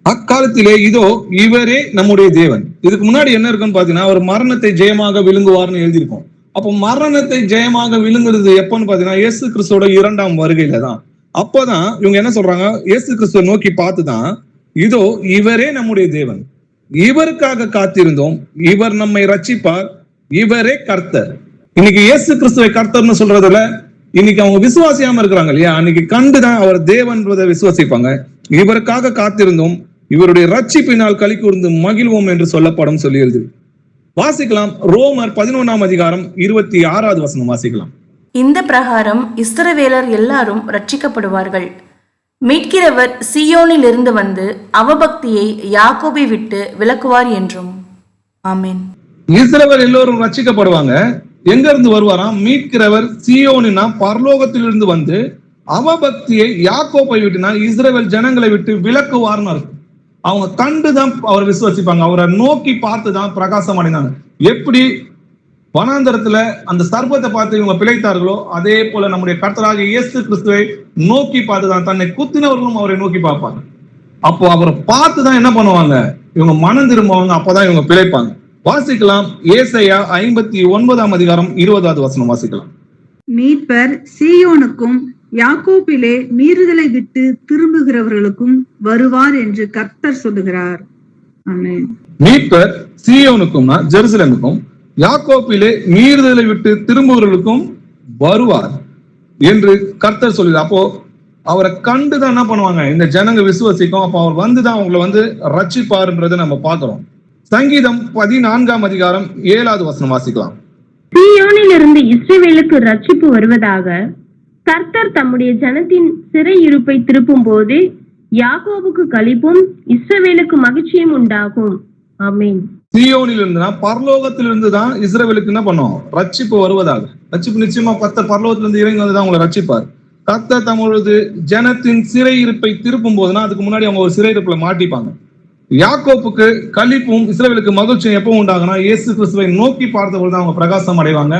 அக்காலத்திலே இதோ இவரே நம்முடைய தேவன். இதுக்கு முன்னாடி என்ன இருக்குன்னு பாத்தீங்கன்னா, அவர் மரணத்தை ஜெயமாக விழுங்குவார்னு எழுதியிருக்கோம். அப்போ மரணத்தை ஜெயமாக விழுங்குறது எப்பன்னு பாத்தீங்கன்னா, இயேசு கிறிஸ்துவோட 2ஆம் வருகையில தான். அப்போதான் இவங்க என்ன சொல்றாங்க, இயேசு கிறிஸ்துவை நோக்கி பார்த்துதான், இதோ இவரே நம்முடைய தேவன், இவருக்காக காத்திருந்தோம், இவர் நம்மை ரட்சிப்பார், இவரே கர்த்தர். இன்னைக்கு இயேசு கிறிஸ்துவை கர்த்தர்னு சொல்றதுல இன்னைக்கு அவங்க விசுவாசியாம இருக்கிறாங்க இல்லையா, அன்னைக்கு கண்டுதான் அவர் தேவன்றதை விசுவாசிப்பாங்க. இவருக்காக காத்திருந்தோம், இவருடைய ரட்சிப்பினால் களி கூர்ந்து மகிழ்வோம் என்று சொல்லப்படும் சொல்லி எழுது. வாசிக்கலாம், ரோமர் 11ஆம் அதிகாரம் 26வது வசனம் வாசிக்கலாம். இந்த பிரகாரம் இஸ்ரவேலர் எல்லாரும் ரட்சிக்கப்படுவார்கள். மீட்கிறவர் சீயோனில் இருந்து வந்து அவபக்தியை யாக்கோபை விட்டு விலக்குவார் என்றும். ஆமென். இஸ்ரவேல் எல்லோரும் ரட்சிக்கப்படுவாங்க. எங்க இருந்து வருவாராம், மீட்கிறவர் சீயோனினா பரலோகத்திலிருந்து வந்து அவபக்தியை யாக்கோபை விட்டுனா இஸ்ரவேல் ஜனங்களை விட்டு விலக்குவார்னு அர்த்தம். அவங்க கண்டுதான் அவர் விசுவாசிப்பாங்க, அவரை நோக்கி பார்த்துதான் பிரகாசம் அடைந்தாங்க. எப்படி வனாந்தரத்துல அந்த சர்ப்பத்தை பார்த்து இவங்க பிழைத்தார்களோ, அதே போல நம்முடைய கர்த்தராகிய இயேசு கிறிஸ்துவை நோக்கி பார்த்துதான், தன்னை குத்தினவர்களும் அவரை நோக்கி பார்ப்பாங்க. அப்போ அவரை பார்த்துதான் என்ன பண்ணுவாங்க, இவங்க மனம் திரும்புவாங்க, அப்பதான் இவங்க பிழைப்பாங்க. வாசிக்கலாம், ஏசாயா 59ஆம் அதிகாரம் 20வது வசனம் வாசிக்கலாம். மீட்பர் சீயோனுக்கும் யாக்கோபிலே மீறுதலை விட்டு திரும்புகிறவர்களுக்கும் வருவார் என்று கர்த்தர் சொல்லுகிறார். ஆமென். மீட்பர் சீயோனுக்கும்னா ஜெருசலேமுக்கும், யாக்கோபிலே மீறுதலை விட்டு திரும்புகிறவர்களுக்கும் வருவார் என்று கர்த்தர் சொல்லுகிறார். அப்போ அவரை கண்டுதான் என்ன பண்ணுவாங்க, இந்த ஜனங்க விசுவாசிக்கும். அப்போ அவர் வந்துதான் அவங்களை ரட்சிப்பாருன்றதை நம்ம பார்க்கிறோம். சங்கீதம் 14ஆம் அதிகாரம் 7வது வசனம் வாசிக்கலாம். சீயோனில் இருந்து இஸ்ரவேலுக்கு ரட்சிப்பு வருவதாக, கர்த்தர் தம்முடைய ஜனத்தின் சிறையிருப்பை திருப்பும் போது யாக்கோபுக்கு களிப்பும் இஸ்ரவேலுக்கு மகிழ்ச்சியும் உண்டாகும். ஆமென். சீயோனில் இருந்துனா பரலோகத்திலிருந்து தான் இஸ்ரவேலுக்கு என்ன பண்ணும், ரட்சிப்பு வருவதாக. ரட்சிப்பு நிச்சயமா கர்த்தர் பரலோகத்திலிருந்து இறங்கி வந்துதான் அவங்களை ரட்சிப்பார். கர்த்தர் தமது ஜனத்தின் சிறையிருப்பை திருப்பும் போதுனா, அதுக்கு முன்னாடி அவங்க ஒரு சிறையிருப்புல மாட்டிப்பாங்க. யாக்கோப்புக்கு களிப்பும் இஸ்ரவேலுக்கு மகிழ்ச்சியும் எப்போ உண்டாகுனா, இயேசு கிறிஸ்துவை நோக்கி பார்த்தபோது அவங்க பிரகாசம் அடைவாங்க.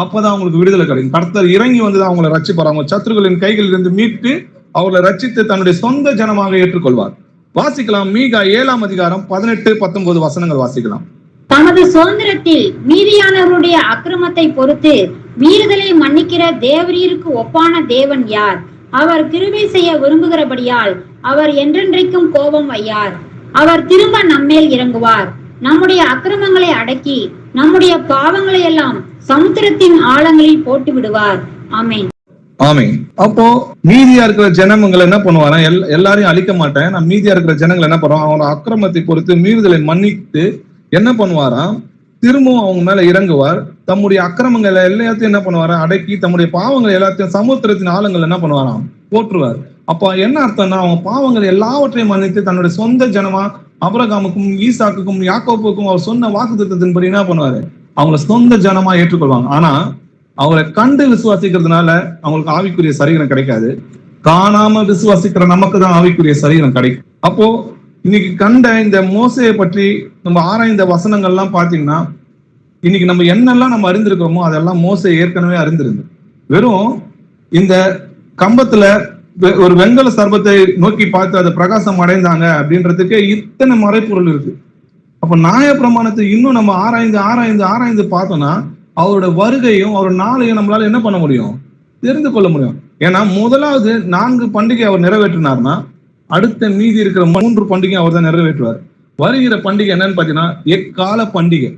அப்பதான் அவங்களுக்கு விடுதலை கிடைக்கும். கர்த்தர் இறங்கி வந்துதான் அவங்களை ரட்சிப்பார். அவங்க சத்துருக்களின் கைகளில் இருந்து மீட்டு அவர்களை ரட்சித்து தன்னுடைய சொந்த ஜனமாக ஏற்றுக்கொள்வார். வாசிக்கலாம், மீகா 7ஆம் அதிகாரம் 18-19 வசனங்கள் வாசிக்கலாம். தமது சுதந்திரத்தில் மீதியானவருடைய அக்கிரமத்தை பொறுத்து மீறுதலை மன்னிக்கிற தேவரீருக்கு ஒப்பான தேவன் யார்? அவர் கிருபை செய்ய விரும்புகிறபடியால் அவர் என்றென்றைக்கும் கோபம் வையார். அவர் திரும்ப நம்மேல் இறங்குவார். நம்முடைய அக்கிரமங்களை அடக்கி நம்முடைய பாவங்களை எல்லாம் சமுத்திரத்தின் ஆழங்களில் போட்டு விடுவார். ஆமென். ஆமென். அப்போ மீதியா இருக்கிற ஜனங்களை என்ன பண்ணுவாரா, எல்லாரையும் அழிக்க மாட்டேன், நான் மீதியா இருக்கிற ஜனங்களை என்ன பண்ணுவான், அவங்க அக்கிரமத்தை பொறுத்து மீறுதலை மன்னித்து என்ன பண்ணுவாராம், திரும்பவும் அவங்க மேல இறங்குவார். தம்முடைய அக்கிரமங்களை எல்லாத்தையும் என்ன பண்ணுவாரா, அடக்கி தம்முடைய பாவங்களை எல்லாத்தையும் சமுத்திரத்தின் ஆழங்கள் என்ன பண்ணுவாராம், போற்றுவார். அப்ப என்ன அர்த்தம்னா, அவங்க பாவங்கள் எல்லாவற்றையும் மன்னித்து தன்னுடைய சொந்த ஜனமா அபிரகாமுக்கும் ஈசாக்குக்கும் யாக்கோப்புக்கும் அவர் சொன்ன வாக்குத்தத்தத்தின்படி என்ன பண்ணுவாரு, அவங்களை சொந்த ஜனமா ஏற்றுக்கொள்வாங்க. ஆனா அவங்களை கண்டு விசுவாசிக்கிறதுனால அவங்களுக்கு ஆவிக்குரிய சரீரம் கிடைக்காது. காணாம விசுவாசிக்கிற நமக்கு தான் ஆவிக்குரிய சரீரம் கிடைக்கும். அப்போ இன்னைக்கு கண்ட இந்த மோசையை பற்றி நம்ம ஆராய்ந்த வசனங்கள்லாம் பாத்தீங்கன்னா, இன்னைக்கு நம்ம என்னெல்லாம் நம்ம அறிந்திருக்கிறோமோ அதெல்லாம் மோசே ஏற்கனவே அறிந்திருந்து. வெறும் இந்த கம்பத்துல ஒரு வெண்கல சர்பத்தை நோக்கி பார்த்து அதை பிரகாசம் அடைந்தாங்க அப்படின்றதுக்கு இத்தனை மறைப்பொருள் இருக்கு. அப்ப நியாயப்பிரமாணத்தை இன்னும் நம்ம ஆராய்ந்து ஆராய்ந்து ஆராய்ந்து பார்த்தோம்னா அவரோட வருகையும் அவரோட நாளையும் நம்மளால என்ன பண்ண முடியும், தெரிந்து கொள்ள முடியும். ஏன்னா முதலாவது 4 பண்டிகை அவர் நிறைவேற்றினார்னா அடுத்த மீதி இருக்கிற 3 பண்டிகை அவர் தான் நிறைவேற்றுவார். வருகிற பண்டிகை என்னன்னு பாத்தீங்கன்னா எக்கால பண்டிகை.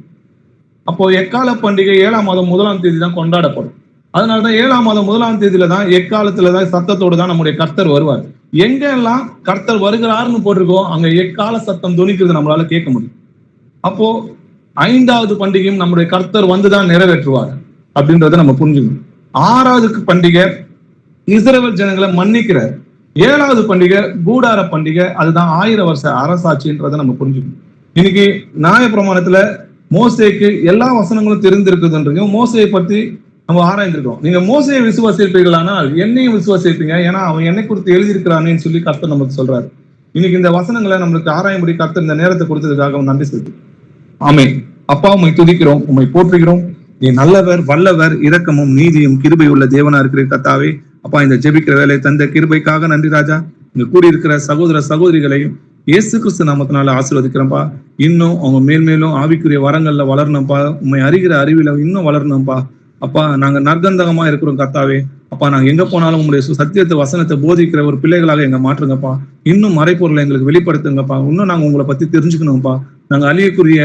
அப்போ எக்கால பண்டிகை 7ஆம் மாதம் 1ஆம் தேதி தான் கொண்டாடப்படும். அதனாலதான் 7ஆம் மாதம் 1ஆம் தேதியில தான் எக்காலத்துலதான் சத்தத்தோடு தான் நம்முடைய கர்த்தர் வருவார். எங்க எல்லாம் கர்த்தர் வருகிறார்னு போட்டிருக்கோம் அங்க எக்கால சத்தம் துணிக்கிறது நம்மளால கேட்க முடியும். அப்போ 5வது பண்டிகையும் நம்முடைய கர்த்தர் வந்துதான் நிறைவேற்றுவார் அப்படின்றத நம்ம புரிஞ்சுக்கணும். 6வது பண்டிகை இஸ்ரவேல் ஜனங்களை மன்னிக்கிறார். 7வது பண்டிகை கூடார பண்டிகை, அதுதான் 1000 வருஷ அரசாட்சின்றதை நம்ம புரிஞ்சுக்கணும். இன்னைக்கு நியாயப்பிரமாணத்துல மோசேக்கு எல்லா வசனங்களும் தெரிந்திருக்குதுன்றதையும் மோசையை பத்தி நம்ம ஆராய்ந்திருக்கோம். நீங்க மோசையை விசுவாசிப்பீர்களானால் என்னையும் விசுவாசிப்பீங்க, ஏன்னா அவன் என்னை குறித்து எழுதியிருக்கிறானேன்னு சொல்லி கர்த்தர் நமக்கு சொல்றாரு. இன்னைக்கு இந்த வசனங்களை நம்மளுக்கு ஆராயும்படி கர்த்தர் இந்த நேரத்தை கொடுத்ததுக்காக நன்றி செலுத்து. ஆமென். அப்பா உம்மை துதிக்கிறோம், உம்மை போற்றுகிறோம். நீ நல்லவர், வல்லவர், இரக்கமும் நீதியும் கிருபை உள்ள தேவனா இருக்கிற கர்த்தாவே. அப்பா இந்த ஜெபிக்கிற வேலை தந்த கிருபைக்காக நன்றி ராஜா. இங்க கூடியிருக்கிற சகோதர சகோதரிகளையும் இயேசு கிறிஸ்து நாமத்தினால ஆசீர்வதிக்கிறோம்ப்பா. இன்னும் அவங்க மேல்மேலும் ஆவிக்குரிய வரங்கள்ல வளரணும்ப்பா. உண்மை அறிகிற அறிவில இன்னும் வளரணும்ப்பா. அப்பா நாங்க நற்கந்தகமா இருக்கிறோம் கர்த்தாவே. அப்பா நாங்க எங்க போனாலும் உங்களுடைய சத்தியத்தை வசனத்தை போதிக்கிற ஒரு பிள்ளைகளாக எங்க மாற்றுங்கப்பா. இன்னும் மறைப்பொருளை எங்களுக்கு வெளிப்படுத்துங்கப்பா. இன்னும் நாங்க உங்களை பத்தி தெரிஞ்சுக்கணும்ப்பா. நாங்க அழியக்கூடிய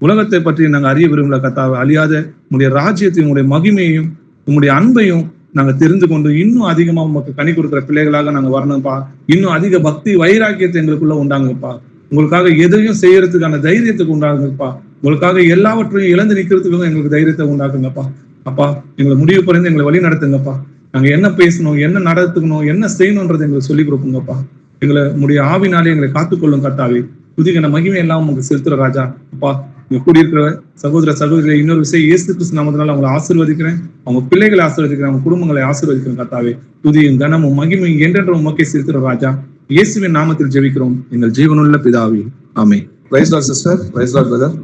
உலகத்தை பற்றி நாங்க அறிய விரும்பல கர்த்தாவே. அழியாத உங்களுடைய ராஜ்யத்தையும் உங்களுடைய மகிமையையும் உங்களுடைய அன்பையும் நாங்க தெரிந்து கொண்டு இன்னும் அதிகமா உங்களுக்கு கனி கொடுக்குற பிள்ளைகளாக நாங்க வரணும்ப்பா. இன்னும் அதிக பக்தி வைராக்கியத்தை எங்களுக்குள்ள உண்டாங்கப்பா. உங்களுக்காக எதையும் செய்யறதுக்கான தைரியத்துக்கு உண்டாகுங்கப்பா. உங்களுக்காக எல்லாவற்றையும் இழந்து நிக்கிறதுக்கும் எங்களுக்கு தைரியத்தை உண்டாக்குங்கப்பா. அப்பா எங்களை முடிவு புரிந்து எங்களை வழி நடத்துங்கப்பா. நாங்க என்ன பேசணும், என்ன நடத்துக்கணும், என்ன செய்யணும்ன்றது எங்களுக்கு சொல்லிக் கொடுக்குங்கப்பா. எங்களை உங்களுடைய ஆவினாலே எங்களை காத்துக்கொள்ளும் கர்த்தாவே. துதிக்கிற மகிமை எல்லாம் உங்களுக்கு செலுத்துற ராஜா. அப்பா இங்க கூடியிருக்கிற சகோதர சகோதரிகளை இன்னொரு விஷயம் இயேசு கிறிஸ்து நாமத்தினால அவங்களை ஆசீர்வதிக்கிறேன். அவங்க பிள்ளைகளை ஆசீர்வதிக்கிறேன், அவங்க குடும்பங்களை ஆசீர்வதிக்கிறேன் கர்த்தாவே. துதியும் கனமும் மகிமையும் என்றென்றும் உமக்கே செலுத்துற ராஜா. இயேசுவின் நாமத்தில் ஜெபிக்கிறோம் எங்கள் ஜீவனுள்ள பிதாவே. Amen. Praise lord sister, praise lord brother.